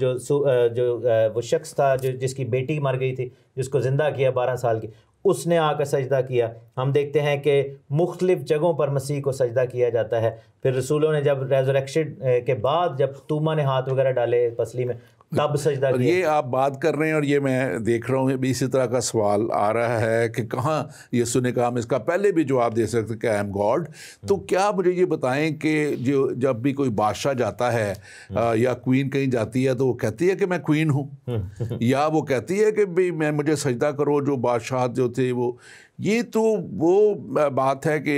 وہ شخص تھا جس کی بیٹی مر گئی تھی, جس کو زندہ کیا 12 سال کی, اس نے آ کر سجدہ کیا. ہم دیکھتے ہیں کہ مختلف جگہوں پر مسیح کو سجدہ کیا جاتا ہے. پھر رسولوں نے جب ریزریکشن کے بعد جب توما نے ہاتھ وغیرہ ڈالے پسلی میں تب سجدہ کیا. یہ آپ بات کر رہے ہیں اور یہ میں دیکھ رہا ہوں ابھی اسی طرح کا سوال آ رہا ہے کہ کہاں یسوع نے کہا, ہم اس کا پہلے بھی جواب دے سکتے کہ آئی ایم گاڈ. تو کیا مجھے یہ بتائیں کہ جب بھی کوئی بادشاہ جاتا ہے یا کوئین کہیں جاتی ہے تو وہ کہتی ہے کہ میں کوئین ہوں, یا وہ کہتی ہے کہ بھئی میں مجھے سجدہ کرو, جو بادشاہ جو تھے وہ, یہ تو وہ بات ہے کہ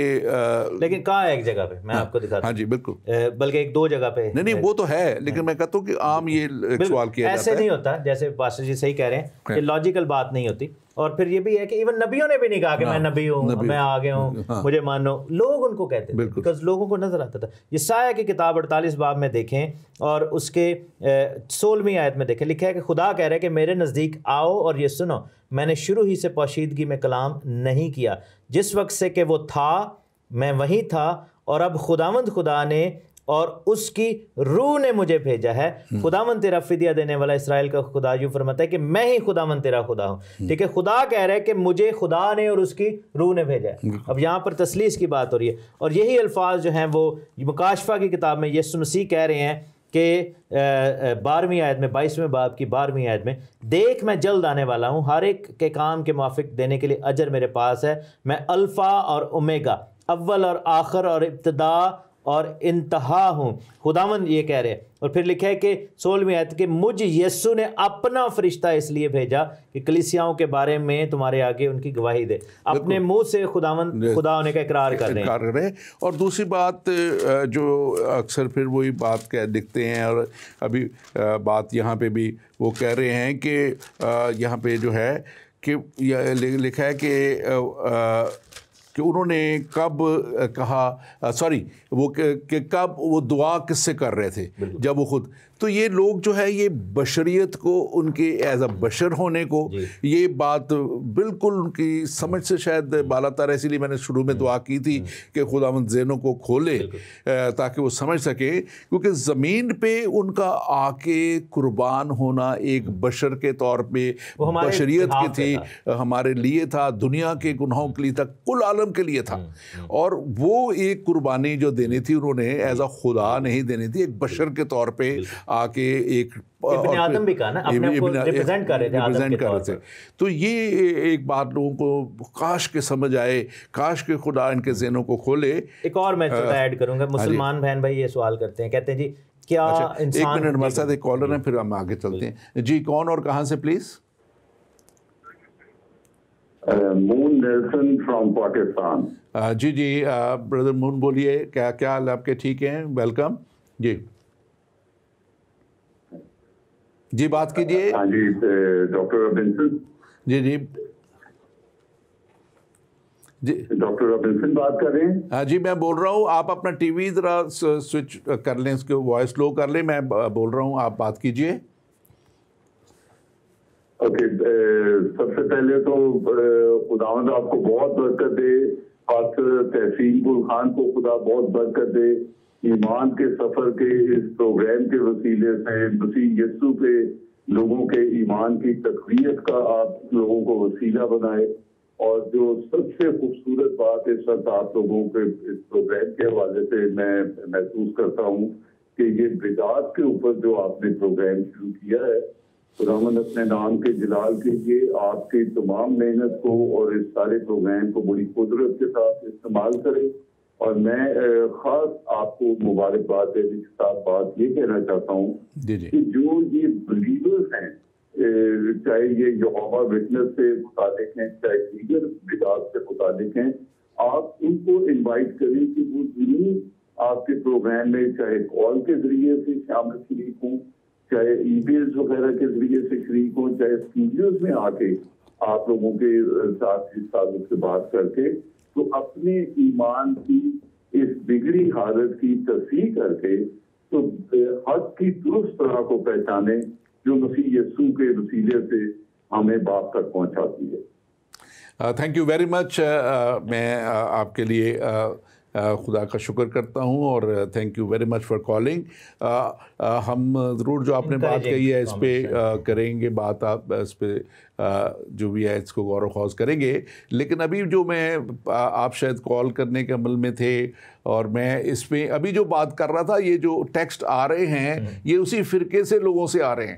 لیکن کہاں ہے ایک جگہ پہ میں آپ کو دکھاتا ہوں. ہاں جی بالکل, بلکہ ایک دو جگہ پہ نہیں وہ تو ہے, لیکن میں کہتا ہوں کہ عام یہ سوال کیا جاتا ہے. ایسے نہیں ہوتا جیسے پاسٹر جی صحیح کہہ رہے ہیں کہ لاجیکل بات نہیں ہوتی. اور پھر یہ بھی ہے کہ ایون نبیوں نے بھی نہیں کہا کہ میں نبی ہوں, میں آگے ہوں, مجھے مانو. لوگ ان کو کہتے تھے بیکاز لوگوں کو نظر آتا تھا. یسایہ کی کتاب 48 باب میں دیکھیں اور اس کے 16ویں آیت میں دیکھیں, لکھا ہے کہ خدا کہہ رہا ہے کہ میرے نزدیک آؤ اور یہ سنو, میں نے شروع ہی سے پوشیدگی میں کلام نہیں کیا. جس وقت سے کہ وہ تھا میں وہیں تھا, اور اب خداوند خدا نے اور اس کی روح نے مجھے بھیجا ہے. خداوند تیرا فدیہ دینے والا اسرائیل کا خدا یوں فرماتا ہے کہ میں ہی خداوند تیرا خدا ہوں. ٹھیک ہے, خدا کہہ رہا ہے کہ مجھے خدا نے اور اس کی روح نے بھیجا ہے. اب یہاں پر تثلیث کی بات ہو رہی ہے, اور یہی الفاظ جو ہیں وہ مکاشفہ کی کتاب میں یسوع مسیح کہہ رہے ہیں کہ 12ویں آیت میں, 22ویں باب کی 12ویں آیت میں, دیکھ میں جلد آنے والا ہوں, ہر ایک کے کام کے موافق دینے کے لیے اجر میرے پاس ہے. میں الفا اور اومیگا, اول اور آخر اور ابتدا اور انتہا ہوں. خداوند یہ کہہ رہے ہیں. اور پھر لکھا ہے کہ 16ویں آیت کہ مجھ یسوع نے اپنا فرشتہ اس لیے بھیجا کہ کلیسیاؤں کے بارے میں تمہارے آگے ان کی گواہی دے. اپنے منہ سے خداوند خدا ہونے کا اقرار کر رہے ہیں. اور دوسری بات جو اکثر پھر وہی بات لکھتے ہیں، اور ابھی بات یہاں پہ بھی وہ کہہ رہے ہیں کہ یہاں پہ جو ہے کہ لکھا ہے کہ انہوں نے کب کہا کہ کب وہ دعا کس سے کر رہے تھے جب وہ خود. تو یہ لوگ جو ہے یہ بشریت کو ان کے ایز اے بشر ہونے کو یہ بات بالکل ان کی سمجھ سے شاید بالا تر ہے. اسی لیے میں نے شروع میں دعا کی تھی کہ خداوند ذہنوں کو کھولے تاکہ وہ سمجھ سکے، کیونکہ زمین پہ ان کا آ کے قربان ہونا ایک بشر کے طور پہ بشریت کی تھی، ہمارے لیے تھا، دنیا کے گناہوں کے لیے تھا، کل عالم کے لیے تھا. اور وہ ایک قربانی جو دینی تھی انہوں نے ایز اے خدا نہیں دینی تھی، ایک بشر کے طور پہ آ کے ایک ابن آدم بھی کہا نا، اپنے آپ کو ریپرزینٹ کر رہے تھے آدم کے طور پر. تو یہ ایک بات لوگوں کو کاش کے سمجھ آئے، کاش کے خدا ان کے ذہنوں کو کھولے. ایک اور میں چھوٹا ایڈ کروں گا. مسلمان بہن بھائی یہ سوال کرتے ہیں، کہتے ہیں جی کیا انسان، ایک منٹ ہمارے ساتھ ایک کالر ہے، پھر ہم آگے چلتے ہیں. جی کون اور کہاں سے please? Moon Nelson from Pakistan. جی بردر مون بولیے، کیا حال آپ کے؟ ٹھیک ہیں، ویلکم. جی بات کیجیے. ہاں جی ڈاکٹر رابنسن. جی ڈاکٹر رابنسن بات کر رہے ہیں؟ ہاں جی میں بول رہا ہوں. آپ اپنا ٹی وی ذرا سوئچ کر لیں، اس کے وائس لو کر لیں. میں بول رہا ہوں، آپ بات کیجیے. اوکے، سب سے پہلے تو خداوند آپ کو بہت برکت دے، پاسٹر تحسین گل خان کو خدا بہت برکت دے. ایمان کے سفر کے اس پروگرام کے وسیلے سے مسیح یسوع پہ لوگوں کے ایمان کی تقویت کا آپ لوگوں کو وسیلہ بنائے. اور جو سب سے خوبصورت بات اس وقت آپ لوگوں کے اس پروگرام کے حوالے سے میں محسوس کرتا ہوں کہ یہ بدعات کے اوپر جو آپ نے پروگرام شروع کیا ہے، خداوند اپنے نام کے جلال کے لیے آپ کی تمام محنت کو اور اس سارے پروگرام کو بڑی قدرت کے ساتھ استعمال کرے. اور میں خاص آپ کو مبارکباد دینے کے ساتھ بات یہ کہنا چاہتا ہوں کہ جو یہ بلیورز ہیں، چاہے یہ یہوہ وٹنس سے متعلق ہیں، چاہے دیگر بدعات سے متعلق ہیں، آپ ان کو انوائٹ کریں کہ وہ ضرور آپ کے پروگرام میں چاہے کال کے ذریعے سے شریک ہوں، چاہے ای میلز وغیرہ کے ذریعے سے شریک ہوں، چاہے اسٹوڈیوز میں آ کے آپ لوگوں کے ساتھ اس تعلق سے بات کر کے تو اپنے ایمان کی اس بگڑی حالت کی تصحیح کر کے تو حق کی درست راہ کو پہچانے جو مسیح یسوع کے وسیلے سے ہمیں باپ تک پہنچاتی ہے. Thank you very much. میں آپ کے لیے خدا کا شکر کرتا ہوں اور thank you very much for calling. ہم ضرور جو آپ نے بات کہی ہے اس پہ کریں گے بات، آپ اس پہ جو بھی ہے اس کو غور و خوض کریں گے. لیکن ابھی جو میں آپ شاید کال کرنے کے عمل میں تھے اور میں اس میں ابھی جو بات کر رہا تھا، یہ جو ٹیکسٹ آ رہے ہیں یہ اسی فرقے سے لوگوں سے آ رہے ہیں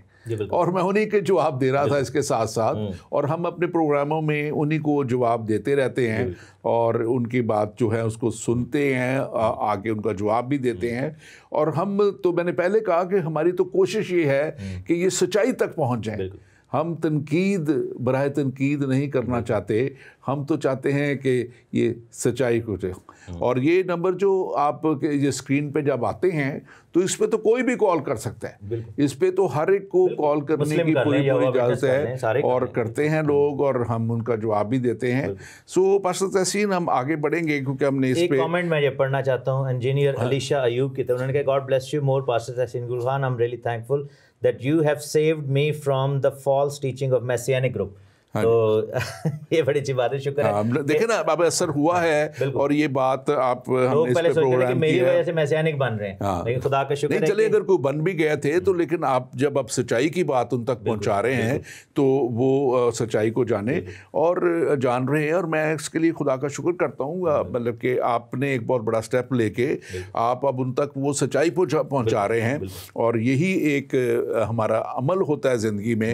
اور میں انہی کے جواب دے رہا تھا اس کے ساتھ ساتھ. اور ہم اپنے پروگراموں میں انہی کو جواب دیتے رہتے ہیں اور ان کی بات جو ہے اس کو سنتے ہیں، آگے ان کا جواب بھی دیتے ہیں. اور ہم تو میں نے پہلے کہا کہ ہماری تو کوشش یہ ہے کہ یہ سچائی تک پہنچ جائیں. ہم تنقید برائے تنقید نہیں کرنا چاہتے، ہم تو چاہتے ہیں کہ یہ سچائی کو جائے. اور یہ نمبر جو آپ یہ اسکرین پہ جب آتے ہیں تو اس پہ تو کوئی بھی کال کر سکتا ہے، اس پہ تو ہر ایک کو کال کرنے کی پوری اجازت ہے اور کرتے ہیں لوگ اور ہم ان کا جواب بھی دیتے ہیں. سو پاسٹر تحسین ہم آگے بڑھیں گے کیونکہ ہم نے اس پہ ایک کامنٹ میں یہ پڑھنا چاہتا ہوں انجینئر علیشہ ایوب کی طرف. انہوں نے کہا God bless you more pastor Tahseen Gill Khan, I am really thankful that you have saved me from the false teaching of Messianic group. تو یہ بڑی اچھی بات ہے، شکر ہے. دیکھیں نا اب اثر ہوا ہے اور یہ بات آپ ہم نے اس پہ پروگرام میری وجہ سے میسیانک بن رہے ہیں، لیکن خدا کا شکر ہے. چلے اگر کوئی بن بھی گئے تھے تو لیکن آپ جب آپ سچائی کی بات ان تک پہنچا رہے ہیں تو وہ سچائی کو جانے اور جان رہے ہیں. اور میں اس کے لیے خدا کا شکر کرتا ہوں، مطلب کہ آپ نے ایک بہت بڑا سٹیپ لے کے آپ اب ان تک وہ سچائی پہنچا رہے ہیں. اور یہی ایک ہمارا عمل ہوتا ہے زندگی میں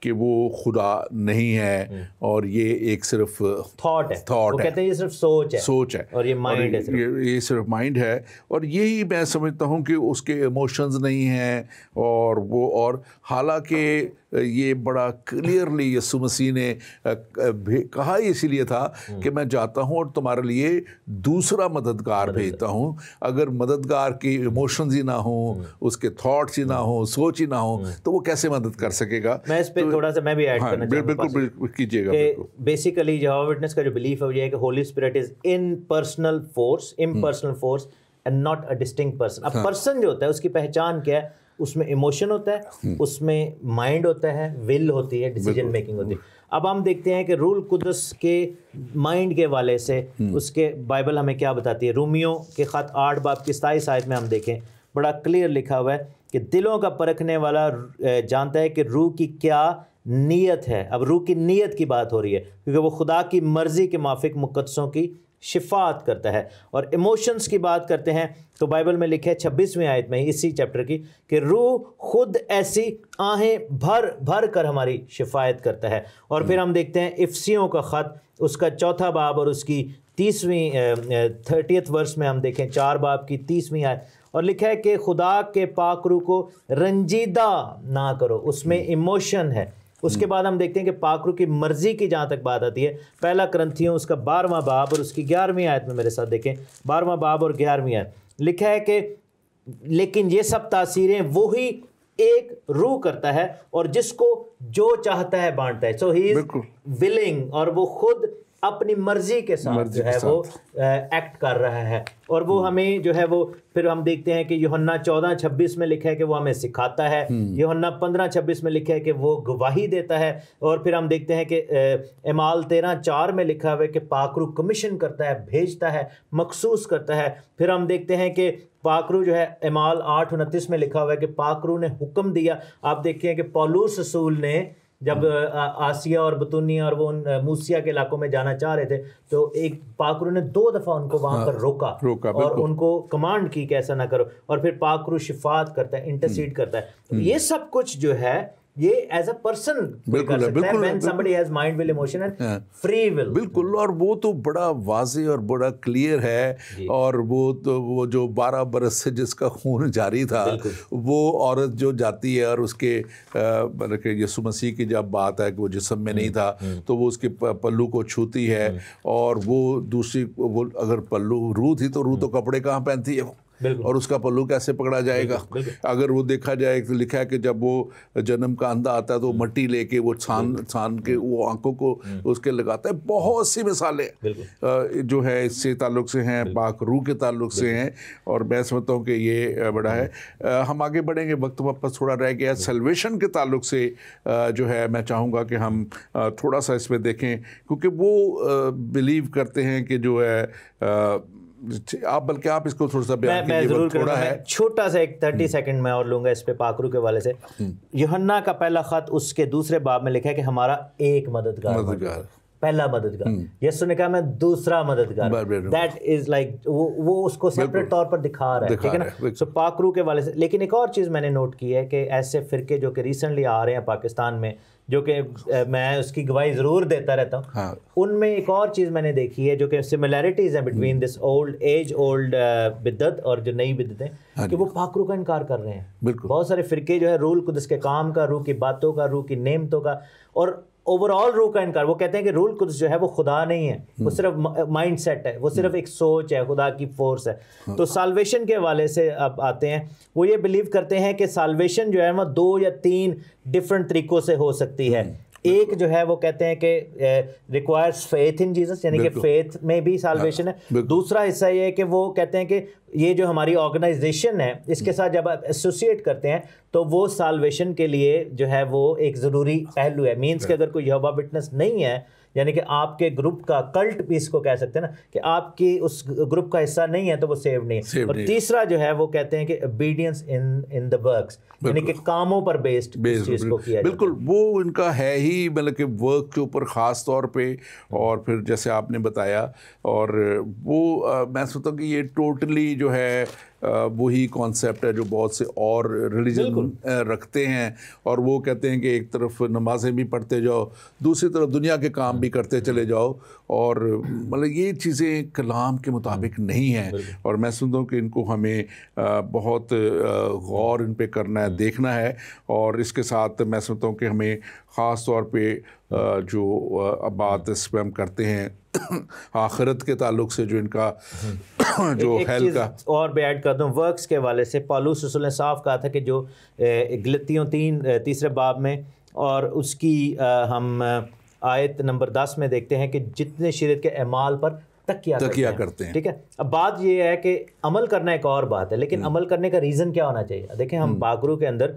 کہ وہ خدا نہیں ہے اور یہ ایک صرف تھاٹ ہے، وہ کہتے ہیں یہ صرف سوچ ہے اور یہ مائنڈ ہے، یہ صرف مائنڈ ہے، اور یہی میں سمجھتا ہوں کہ اس کے ایموشنز نہیں ہیں، اور حالانکہ یہ بڑا کلیئرلی یسوع مسیح نے کہا اسی لیے تھا کہ میں جاتا ہوں اور تمہارے لیے دوسرا مددگار بھیجتا ہوں. اگر مددگار کی ایموشنز ہی نہ ہوں، اس کے تھاٹس ہی نہ ہوں، سوچ ہی نہ ہوں، تو وہ کیسے مدد کر سکے گا؟ میں اس پہ تھوڑا سا میں بھی ایڈ کرنا چاہوں گا. بالکل کیجیے گا. بیسیکلی یہوہ وٹنس کا جو بلیف ہے وہ یہ ہے کہ holy spirit is impersonal force and not a distinct person. اب پرسن جو ہوتا ہے اس کی پہچان کیا ہے؟ اس میں ایموشن ہوتا ہے، اس میں مائنڈ ہوتا ہے، ول ہوتی ہے، ڈیسیجن میکنگ ہوتی ہے. اب ہم دیکھتے ہیں کہ روح القدس کے مائنڈ کے والے سے اس کے بائبل ہمیں کیا بتاتی ہے. رومیو کے خط 8 باب کی 27 آیت میں ہم دیکھیں بڑا کلیئر لکھا ہوا ہے کہ دلوں کا پرکھنے والا جانتا ہے کہ روح کی کیا نیت ہے. اب روح کی نیت کی بات ہو رہی ہے کیونکہ وہ خدا کی مرضی کے موافق مقدسوں کی شفاعت کرتا ہے. اور ایموشنز کی بات کرتے ہیں تو بائبل میں لکھا ہے 26ویں آیت میں اسی چیپٹر کی کہ روح خود ایسی آہیں بھر بھر کر ہماری شفاعت کرتا ہے. اور پھر ہم دیکھتے ہیں افسیوں کا خط اس کا 4 باب اور اس کی 30 ورس میں ہم دیکھیں 4 باب کی 30 آیت، اور لکھا ہے کہ خدا کے پاک روح کو رنجیدہ نہ کرو. اس میں ایموشن ہے. اس کے بعد ہم دیکھتے ہیں کہ پاک روح کی مرضی کی جہاں تک بات آتی ہے، پہلا کرنتھیوں اس کا 12واں باب اور اس کی 11ویں آیت میں میرے ساتھ دیکھیں 12واں باب اور 11ویں آیت لکھا ہے کہ لیکن یہ سب تاثیریں وہی ایک روح کرتا ہے اور جس کو جو چاہتا ہے بانٹتا ہے. سو ہی از ولنگ، اور وہ خود اپنی مرضی کے ساتھ جو ہے وہ ایکٹ کر رہا ہے. اور وہ ہمیں جو ہے وہ پھر ہم دیکھتے ہیں کہ یوحنا 14:26 میں لکھا ہے کہ وہ ہمیں سکھاتا ہے. یوحنا 15:26 میں لکھا ہے کہ وہ گواہی دیتا ہے. اور پھر ہم دیکھتے ہیں کہ اعمال 13:4 میں لکھا ہوا ہے کہ پاک روح کمیشن کرتا ہے، بھیجتا ہے، مخصوص کرتا ہے. پھر ہم دیکھتے ہیں کہ پاک روح جو ہے اعمال 8:29 میں لکھا ہوا ہے کہ پاک روح نے حکم دیا. آپ دیکھیں کہ پولس رسول نے جب آسیہ اور بطونیہ اور وہ موسیہ کے علاقوں میں جانا چاہ رہے تھے تو ایک پاک روح نے 2 دفعہ ان کو وہاں پر روکا اور ان کو کمانڈ کی کہ ایسا نہ کرو. اور پھر پاک روح شفاعت کرتا ہے، انٹرسیڈ کرتا ہے. یہ سب کچھ جو ہے یہ ایز اے پرسن کر سکتا ہے when somebody has mind will emotion and free will. بالکل، اور وہ تو بڑا واضح اور بڑا کلیئر ہے. اور وہ جو 12 برس سے جس کا خون جاری تھا وہ عورت جو جاتی ہے اور اس کے مطلب کہ یسوع مسیح کی جب بات ہے کہ وہ جسم میں نہیں تھا تو وہ اس کے پلو کو چھوتی ہے، اور وہ دوسری وہ اگر پلو روح تھی تو روح تو کپڑے کہاں پہنتی ہے اور اس کا پلو کیسے پکڑا جائے گا؟ اگر وہ دیکھا جائے تو لکھا ہے کہ جب وہ جنم کا اندھا آتا ہے تو مٹی لے کے وہ چھان کے وہ آنکھوں کو اس کے لگاتا ہے. بہت سی مثالیں جو ہے اس سے تعلق سے ہیں، پاک روح کے تعلق سے ہیں، اور میں سمجھتا ہوں کہ یہ بڑا ہے. ہم آگے بڑھیں گے، وقت واپس تھوڑا رہ گیا. سیلویشن کے تعلق سے جو ہے میں چاہوں گا کہ ہم تھوڑا سا اس میں دیکھیں، کیونکہ وہ بلیو کرتے ہیں کہ جو ہے آپ بلکہ آپ اس کو تھوڑا سا بیان کیجئے. میں ضرور کروں گا، چھوٹا سا ایک 30 سیکنڈ میں اور لوں گا اس پہ پاک روح کے والے سے. یوحنا کا پہلا خط اس کے 2 باب میں لکھا ہے کہ ہمارا ایک مددگار، پہلا مددگار. یسوع نے کہا میں دوسرا مددگار. دیٹ از لائک وہ اس کو سیپریٹ طور پر دکھا رہا ہے، ٹھیک ہے نا. سو پاک روح کے والے سے. لیکن ایک اور چیز میں نے نوٹ کی ہے کہ ایسے فرقے جو کہ ریسنٹلی آ رہے ہیں پاکستان میں، جو کہ میں اس کی گواہی ضرور دیتا رہتا ہوں، ان میں ایک اور چیز میں نے دیکھی ہے جو کہ سملیرٹیز ہیں بٹوین دس اولڈ بدعت اور جو نئی بدعتیں، کہ وہ پاک روح کا انکار کر رہے ہیں. بہت سارے فرقے جو ہے روح القدس کے کام کا، روح کی باتوں کا، روح کی نعمتوں کا اور اوور آل روح کا انکار. وہ کہتے ہیں کہ روح القدس جو ہے وہ خدا نہیں ہے، وہ صرف مائنڈ سیٹ ہے، وہ صرف ایک سوچ ہے، خدا کی فورس ہے. تو سالویشن کے حوالے سے اب آتے ہیں، وہ یہ بلیو کرتے ہیں کہ سالویشن جو ہے وہ 2 یا 3 ڈفرینٹ طریقوں سے ہو سکتی ہے. ایک جو ہے وہ کہتے ہیں کہ ریکوائرس فیتھ ان جیسس، یعنی کہ فیتھ میں بھی سالویشن ہے. دوسرا حصہ یہ ہے کہ وہ کہتے ہیں کہ یہ جو ہماری آرگنائزیشن ہے اس کے ساتھ جب آپ ایسوسیٹ کرتے ہیں تو وہ سالویشن کے لیے جو ہے وہ ایک ضروری پہلو ہے. مینس کہ اگر کوئی یہوہ وٹنس نہیں ہے، یعنی کہ آپ کے گروپ کا کلٹ بھی اس کو کہہ سکتے ہیں نا، کہ آپ کی اس گروپ کا حصہ نہیں ہے تو وہ سیو نہیں ہے. اور تیسرا جو ہے وہ کہتے ہیں کہ obedience in the works، یعنی کہ کاموں پر بیسڈ اس چیز کو کیا جائے. بالکل، وہ ان کا ہے ہی مطلب کہ ورک کے اوپر خاص طور پہ. اور پھر جیسے آپ نے بتایا، اور وہ میں سوچتا ہوں کہ یہ ٹوٹلی جو ہے وہی کانسیپٹ ہے جو بہت سے اور ریلیجن رکھتے ہیں، اور وہ کہتے ہیں کہ ایک طرف نمازیں بھی پڑھتے جاؤ، دوسری طرف دنیا کے کام بھی کرتے چلے جاؤ، اور مطلب یہ چیزیں کلام کے مطابق نہیں ہیں، اور میں سنتا ہوں کہ ان کو ہمیں بہت غور ان پہ کرنا ہے، دیکھنا ہے، اور اس کے ساتھ میں سمجھتا ہوں کہ ہمیں خاص طور پہ جو بات اس پہ ہم کرتے ہیں آخرت کے تعلق سے، جو ان کا جو ہیل کا، اور بھی ایڈ کر دوں ورکس کے حوالے سے پالوس رسول نے صاف کہا تھا کہ جو گلتیوں 3 باب میں، اور اس کی ہم آیت نمبر 10 میں دیکھتے ہیں کہ جتنے شریعت کے اعمال پر تکیہ کرتے ہیں. ٹھیک ہے، اب بات یہ ہے کہ عمل کرنا ایک اور بات ہے، لیکن عمل کرنے کا ریزن کیا ہونا چاہیے؟ دیکھیں ہم باکرو کے اندر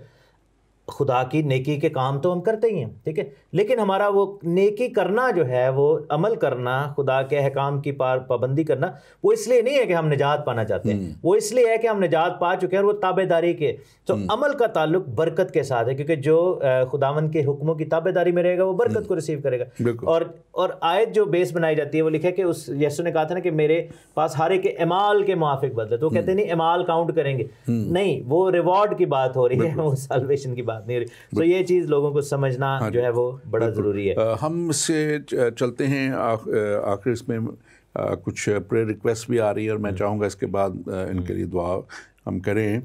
خدا کی نیکی کے کام تو ہم کرتے ہی ہیں، ٹھیک ہے، لیکن ہمارا وہ نیکی کرنا جو ہے، وہ عمل کرنا، خدا کے احکام کی پابندی کرنا، وہ اس لیے نہیں ہے کہ ہم نجات پانا چاہتے ہیں، وہ اس لیے ہے کہ ہم نجات پا چکے ہیں اور وہ تابع داری کے. تو عمل کا تعلق برکت کے ساتھ ہے، کیونکہ جو خداوند کے حکموں کی تابع داری میں رہے گا وہ برکت کو ریسیو کرے گا. اور آیت جو بیس بنائی جاتی ہے وہ لکھا ہے کہ اس یسوع نے کہا تھا نا کہ میرے پاس ہر ایک اعمال کے موافق بدلے، تو وہ کہتے نہیں اعمال کاؤنٹ کریں گے، نہیں، وہ ریوارڈ کی بات ہو رہی ہے، وہ سالویشن کی بات نہیں ہو رہی. تو یہ چیز لوگوں کو سمجھنا جو ہے وہ بڑا ضروری ہے. ہم اس سے چلتے ہیں آخر، اس میں کچھ پریئر ریکویسٹ بھی آ رہی ہے، اور میں چاہوں گا اس کے بعد ان کے لیے دعا ہم کریں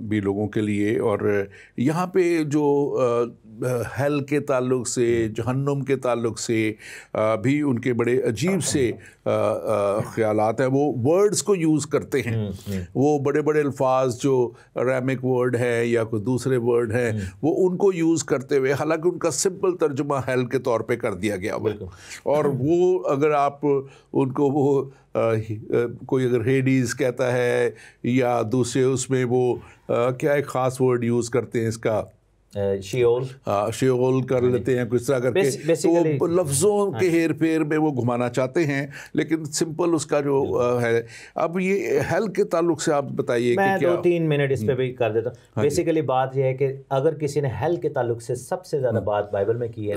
بھی لوگوں کے لیے. اور یہاں پہ جو ہیل کے تعلق سے، جہنم کے تعلق سے بھی ان کے بڑے عجیب سے خیالات ہیں. وہ ورڈز کو یوز کرتے ہیں، وہ بڑے بڑے الفاظ جو ریمک ورڈ ہے یا کوئی دوسرے ورڈ ہیں، وہ ان کو یوز کرتے ہوئے، حالانکہ ان کا سمپل ترجمہ ہیل کے طور پہ کر دیا گیا ہوا. اور وہ اگر آپ ان کو وہ کوئی اگر ہیڈیز کہتا ہے یا دوسرے اس میں وہ کیا ایک خاص ورڈ یوز کرتے ہیں اس کا، شیول کر لیتے ہیں کس طرح کر کے، تو لفظوں کے ہیر پھیر میں وہ گھمانا چاہتے ہیں، لیکن سمپل اس کا جو ہے. اب یہ ہیل کے تعلق سے آپ بتائیے. میں 2-3 منٹ اس پہ بھی کر دیتا ہوں. بیسیکلی بات یہ ہے کہ اگر کسی نے ہیل کے تعلق سے سب سے زیادہ بات بائبل میں کی ہے،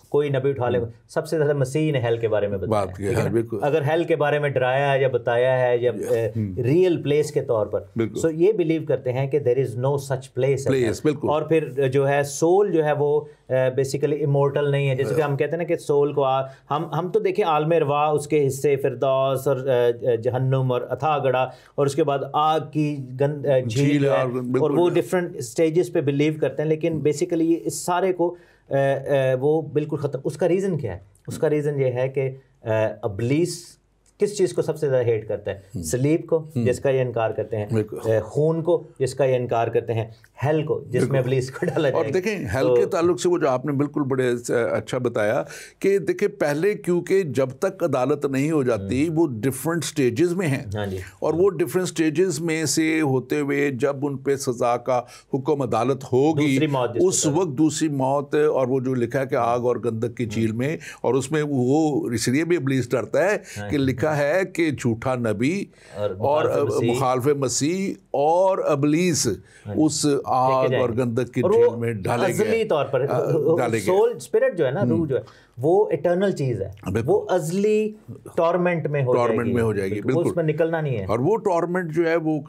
کوئی نبی اٹھا لے، سب سے زیادہ مسیح نے ہیل کے بارے میں بات کی ہے. اگر ہیل کے بارے میں ڈرایا ہے یا بتایا ہے یا ریئل پلیس کے طور پر، سو یہ بلیو کرتے ہیں کہ دیر از نو سچ پلیس. اور پھر جو ہے سول جو ہے وہ بیسیکلی امورٹل نہیں ہے. جیسے کہ ہم کہتے ہیں نا کہ سول کو ہم تو دیکھیں عالم ارواح، اس کے حصے فردوس اور جہنم اور اتھا گڑھا، اور اس کے بعد آگ کی جھیل ہے، اور وہ ڈفرینٹ اسٹیجز پہ بلیو کرتے ہیں. لیکن بیسیکلی اس سارے کو وہ بالکل ختم. اس کا ریزن کیا ہے؟ اس کا ریزن یہ ہے کہ ابلیس کس چیز کو سب سے زیادہ ہیٹ کرتا ہے؟ سلیب کو، جس کا یہ انکار کرتے ہیں، خون کو، جس کا یہ انکار کرتے ہیں، ہیل کو، جس میں ابلیس کو ڈالا جائے. اور دیکھیں ہیل کے تعلق سے وہ جو آپ نے بالکل بڑے اچھا بتایا کہ دیکھیں پہلے کیونکہ جب تک عدالت نہیں ہو جاتی وہ ڈفرینٹ سٹیجز میں ہیں، اور وہ ڈفرینٹ سٹیجز میں سے ہوتے ہوئے جب ان پہ سزا کا حکم عدالت ہوگی، اس وقت دوسری موت. اور وہ جو لکھا ہے کہ آگ اور گندک کی جھیل میں، اور اس میں وہ اس لیے بھی ابلیس ڈرتا ہے کہ لکھا ہے کہ جھوٹا نبی اور مخالف مسیح اور ابلیس اس آگ اور گندک کی جھیل میں ڈالے گئے. ازلی طور پر سول اسپرٹ جو ہے نا، روح جو ہے، وہ ایٹرنل چیز ہے، وہ ازلی ٹورمنٹ میں ہو جائے گی، بالکل اس میں نکلنا نہیں ہے. اور وہ ٹورمنٹ جو ہے وہ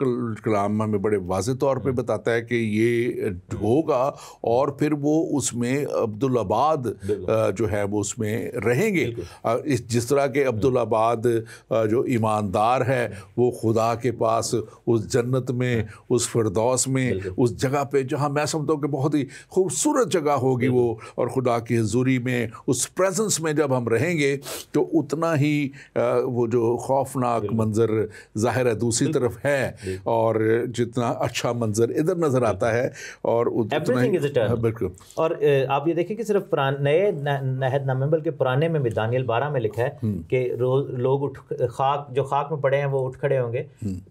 کلام ہمیں بڑے واضح طور پہ بتاتا ہے کہ یہ ہوگا، اور پھر وہ اس میں عبدالآباد جو ہے وہ اس میں رہیں گے. جس طرح کہ عبدالآباد جو ایماندار ہے وہ خدا کے پاس اس جنت میں، اس فردوس میں، اس جگہ پہ جہاں میں سمجھتا ہوں کہ بہت ہی خوبصورت جگہ ہوگی وہ، اور خدا کی حضوری میں، اس پریزنس میں جب ہم رہیں گے تو اتنا ہی وہ جو خوفناک منظر ظاہر ہے دوسری طرف ہے، اور جتنا اچھا منظر ادھر نظر آتا ہے، اور اتنا ہی بالکل. اور آپ یہ دیکھیں کہ صرف نئے عہد نامے بلکہ پرانے میں بھی دانیل 12 میں لکھا ہے کہ لوگ جو خاک میں پڑے ہیں وہ اٹھ کھڑے ہوں گے،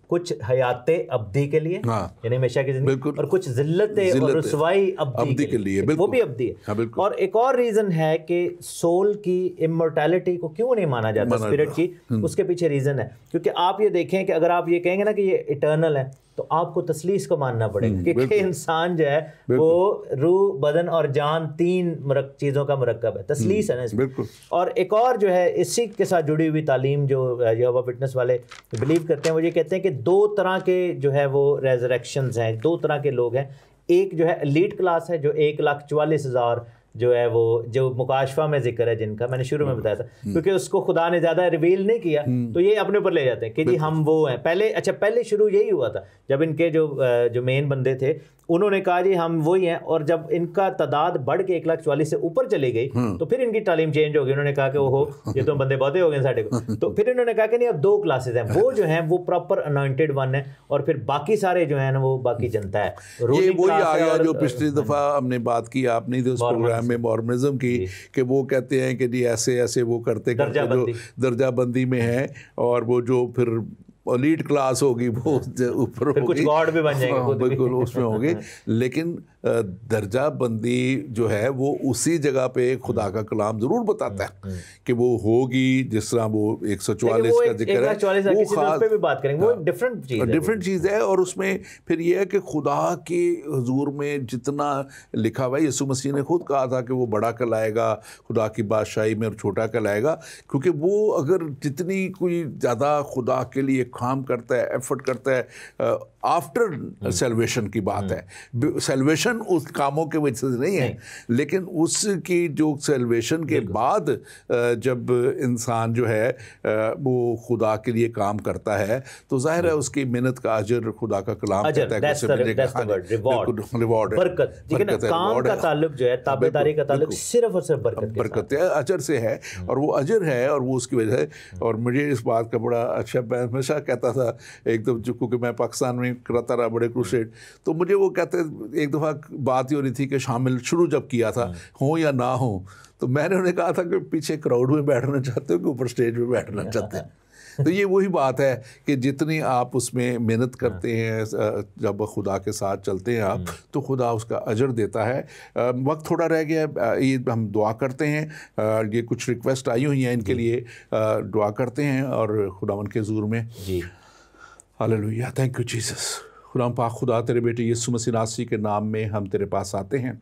کچھ حیات ابدی کے لیے، یعنی ہمیشہ کی زندگی، اور کچھ ذلت اور رسوائی ابدی کے لیے، وہ بھی ابدی ہے. اور ایک اور ریزن ہے کہ سول کی امورٹیلٹی کو کیوں نہیں مانا جاتا اسپرٹ کی، اس کے پیچھے ریزن ہے. کیونکہ آپ یہ دیکھیں کہ اگر آپ یہ کہیں گے نا کہ یہ اٹرنل ہے، تو آپ کو تسلیس کو ماننا پڑے گا کہ انسان جو ہے وہ روح بدن اور جان 3 چیزوں کا مرکب ہے. تسلیس ہے نا اس میں. اور ایک اور جو ہے اسی کے ساتھ جڑی ہوئی تعلیم جو یہوہ وٹنس والے بلیو کرتے ہیں وہ یہ کہتے ہیں کہ 2 طرح کے جو ہے وہ ریزریکشنز ہیں, 2 طرح کے لوگ ہیں. ایک جو ہے ایلیٹ کلاس ہے جو 1,44,000 جو ہے وہ جو مکاشفہ میں ذکر ہے جن کا میں نے شروع میں بتایا تھا, کیونکہ اس کو خدا نے زیادہ ریویل نہیں کیا تو یہ اپنے اوپر لے جاتے ہیں کہ جی ہم وہ ہیں. پہلے شروع یہی ہوا تھا جب ان کے جو مین بندے تھے انہوں نے کہا جی ہم وہی ہیں, اور جب ان کا تعداد بڑھ کے 1,44,000 سے اوپر چلی گئی تو پھر ان کی تعلیم چینج ہو گئی. انہوں نے کہا کہ اوہو یہ تو بندے بہتے ہو گئے ساڑھے کو. تو پھر انہوں نے کہا کہ نہیں اب 2 کلاسز ہیں, وہ جو ہیں وہ پراپر انوائنٹڈ ون ہے, اور پھر باقی سارے جو ہیں نا وہ باقی جنتا ہے. یہ وہی آ گیا جو پچھلی دفعہ ہم نے بات کی آپ نے اس پروگرام میں مورمنزم کی کہ وہ کہتے ہیں کہ جی ایسے ایسے وہ کرتے جو درجہ بندی میں ہیں, اور وہ جو پھر ایلیٹ کلاس ہوگی وہ اوپر ہوگی, کچھ گاڈ بھی بن جائیں گے بالکل اس میں ہوگی. لیکن درجہ بندی جو ہے وہ اسی جگہ پہ خدا کا کلام ضرور بتاتا ہے کہ وہ ہوگی, جس طرح وہ 144 کا ذکر ہے وہ خاص ڈفرینٹ چیز ہے. اور اس میں پھر یہ ہے کہ خدا کے حضور میں جتنا لکھا ہوا ہے, یسوع مسیح نے خود کہا تھا کہ وہ بڑا کہلائے گا خدا کی بادشاہی میں اور چھوٹا کہلائے گا, کیونکہ وہ اگر جتنی کوئی زیادہ خدا کے لیے کام کرتا ہے, ایفرٹ کرتا ہے, آفٹر سیلویشن کی بات ہے, سیلویشن اس کاموں کے وجہ سے نہیں ہے, لیکن اس کی جو سیلویشن کے بعد جب انسان جو ہے وہ خدا کے لیے کام کرتا ہے تو ظاہر ہے اس کی محنت کا اجر خدا کا کلام کہتا ہے کہ ریوارڈ, کام کا تعلق جو ہے تابعداری کا تعلق صرف اور صرف برکت ہے, اجر سے ہے, اور وہ اجر ہے اور وہ اس کی وجہ ہے. اور مجھے اس بات کا بڑا اچھا, میں ہمیشہ کہتا تھا ایک دفعہ کیونکہ میں پاکستان میں کرتا رہا بڑے کروسیڈ, تو مجھے وہ کہتے ایک دفعہ بات ہی ہو رہی تھی کہ شامل شروع جب کیا تھا ہوں یا نہ ہوں, تو میں نے انہیں کہا تھا کہ پیچھے کراؤڈ میں بیٹھنا چاہتے ہو کہ اوپر سٹیج میں بیٹھنا چاہتے ہیں. تو یہ وہی بات ہے کہ جتنی آپ اس میں محنت کرتے ہیں, جب خدا کے ساتھ چلتے ہیں آپ, تو خدا اس کا اجر دیتا ہے. وقت تھوڑا رہ گیا ہے, یہ ہم دعا کرتے ہیں, یہ کچھ ریکویسٹ آئی ہوئی ہیں ان کے لیے, دعا کرتے ہیں اور خداوند کے حضور میں. جی ہاللیلویہ, تھینک یو جیسس. خدا پاک خدا تیرے بیٹے یسوع مسیح ناصری کے نام میں ہم تیرے پاس آتے ہیں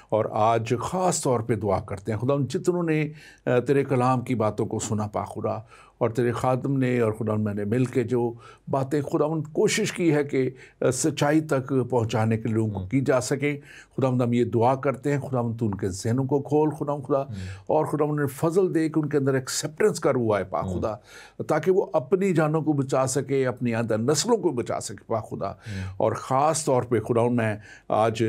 اور آج خاص طور پہ دعا کرتے ہیں خدا ان جتنوں نے تیرے کلام کی باتوں کو سنا پاک خدا, اور تیرے خادم نے اور خدا میں نے مل کے جو باتیں خدا ان کوشش کی ہے کہ سچائی تک پہنچانے کے لوگوں کو کی جا سکیں. خدا ہم یہ دعا کرتے ہیں خدا تو ان کے ذہنوں کو کھول خدا, اور خدا انہیں فضل دے کہ ان کے اندر ایکسیپٹنس کا روح ہے پاک خدا, تاکہ وہ اپنی جانوں کو بچا سکے, اپنی آئندہ نسلوں کو بچا سکے پاک خدا. اور خاص طور پہ خدا میں آج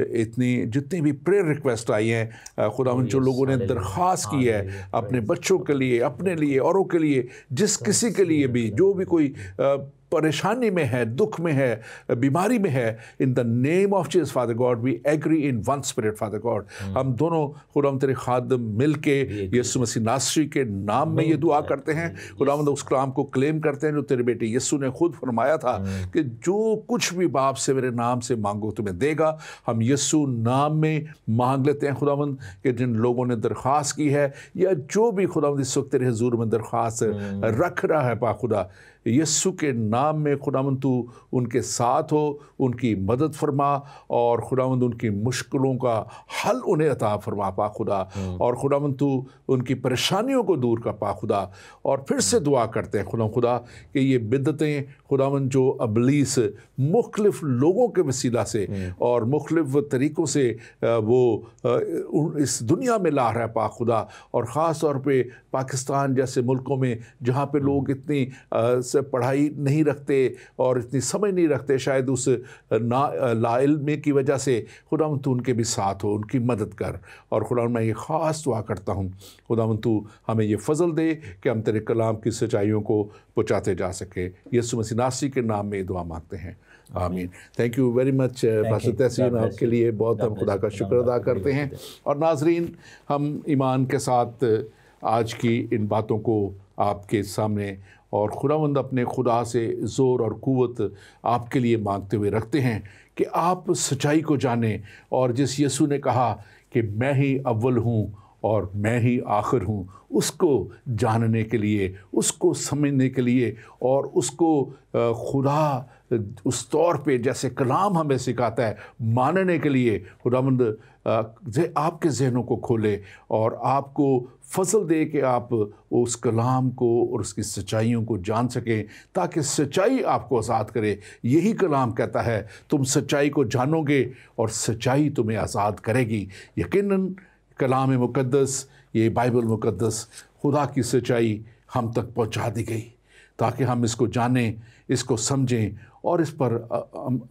جتنی بھی پریئر ریکویسٹ آئی ہیں خدا جو لوگوں نے درخواست کی ہے اپنے بچوں کے لیے, اپنے لیے, اوروں کے لیے, جس کسی کے لیے بھی جو بھی کوئی پریشانی میں ہے, دکھ میں ہے, بیماری میں ہے, in the name of Jesus Father God we agree in one spirit Father God. ہم دونوں خدا تیرے خادم مل کے یسوع مسیح ناصری کے نام میں یہ دعا کرتے ہیں. خدا اس کلام کو کلیم کرتے ہیں جو تیرے بیٹے یسوع نے خود فرمایا تھا کہ جو کچھ بھی باپ سے میرے نام سے مانگو تمہیں دے گا. ہم یسوع نام میں مانگ لیتے ہیں خداوند کہ جن لوگوں نے درخواست کی ہے یا جو بھی خداوند اس وقت تیرے حضور میں درخواست رکھ رہا ہے پاک خدا, یسوع کے نام میں خداوند تو ان کے ساتھ ہو, ان کی مدد فرما, اور خداوند ان کی مشکلوں کا حل انہیں عطا فرما پاک خدا, اور خداوند تو ان کی پریشانیوں کو دور کر پاک خدا. اور پھر سے دعا کرتے ہیں خدا کہ یہ بدعتیں خداوند جو ابلیس مختلف لوگوں کے وسیلہ سے اور مختلف طریقوں سے وہ اس دنیا میں لا رہا ہے پاک خدا, اور خاص طور پہ پاکستان جیسے ملکوں میں جہاں پہ لوگ اتنی سے پڑھائی نہیں رکھتے اور اتنی سمجھ نہیں رکھتے, شاید اس لا علمی کی وجہ سے خداوند تو ان کے بھی ساتھ ہو, ان کی مدد کر. اور خداوند میں یہ خاص دعا کرتا ہوں خداوند تو ہمیں یہ فضل دے کہ ہم تیرے کلام کی سچائیوں کو پہنچاتے جا سکیں. یسوع مسیح ناصری کے نام میں دعا مانگتے ہیں, آمین. Thank you very much pastor تحسین, آپ کے لیے بہت ہم خدا کا شکر ادا کرتے ہیں. اور ناظرین, ہم ایمان کے ساتھ آج کی ان باتوں کو آپ کے سامنے اور خداوند اپنے خدا سے زور اور قوت آپ کے لیے مانگتے ہوئے رکھتے ہیں کہ آپ سچائی کو جانیں, اور جس یسوع نے کہا کہ میں ہی اول ہوں اور میں ہی آخر ہوں، اس کو جاننے کے لیے، اس کو سمجھنے کے لیے اور اس کو خدا اس طور پہ جیسے کلام ہمیں سکھاتا ہے ماننے کے لیے خداوند آپ کے ذہنوں کو کھولے اور آپ کو فضل دے کہ آپ اس کلام کو اور اس کی سچائیوں کو جان سکیں، تاکہ سچائی آپ کو آزاد کرے۔ یہی کلام کہتا ہے تم سچائی کو جانو گے اور سچائی تمہیں آزاد کرے گی۔ یقیناً کلام مقدس، یہ بائبل مقدس، خدا کی سچائی ہم تک پہنچا دی گئی تاکہ ہم اس کو جانیں، اس کو سمجھیں اور اس پر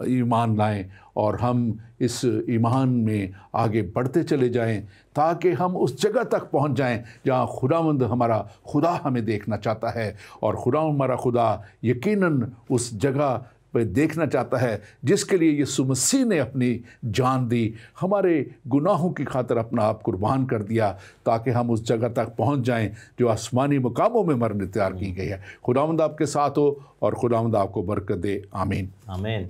ایمان لائیں اور ہم اس ایمان میں آگے بڑھتے چلے جائیں تاکہ ہم اس جگہ تک پہنچ جائیں جہاں خداوند ہمارا خدا ہمیں دیکھنا چاہتا ہے، اور خدا ہمارا خدا یقیناً اس جگہ پہ دیکھنا چاہتا ہے جس کے لیے یسوع مسیح نے اپنی جان دی، ہمارے گناہوں کی خاطر اپنا آپ قربان کر دیا تاکہ ہم اس جگہ تک پہنچ جائیں جو آسمانی مقاموں میں مرنے تیار کی گئی ہے۔ خداوند آپ کے ساتھ ہو اور خداوند آپ کو برکت دے۔ آمین۔ آمین۔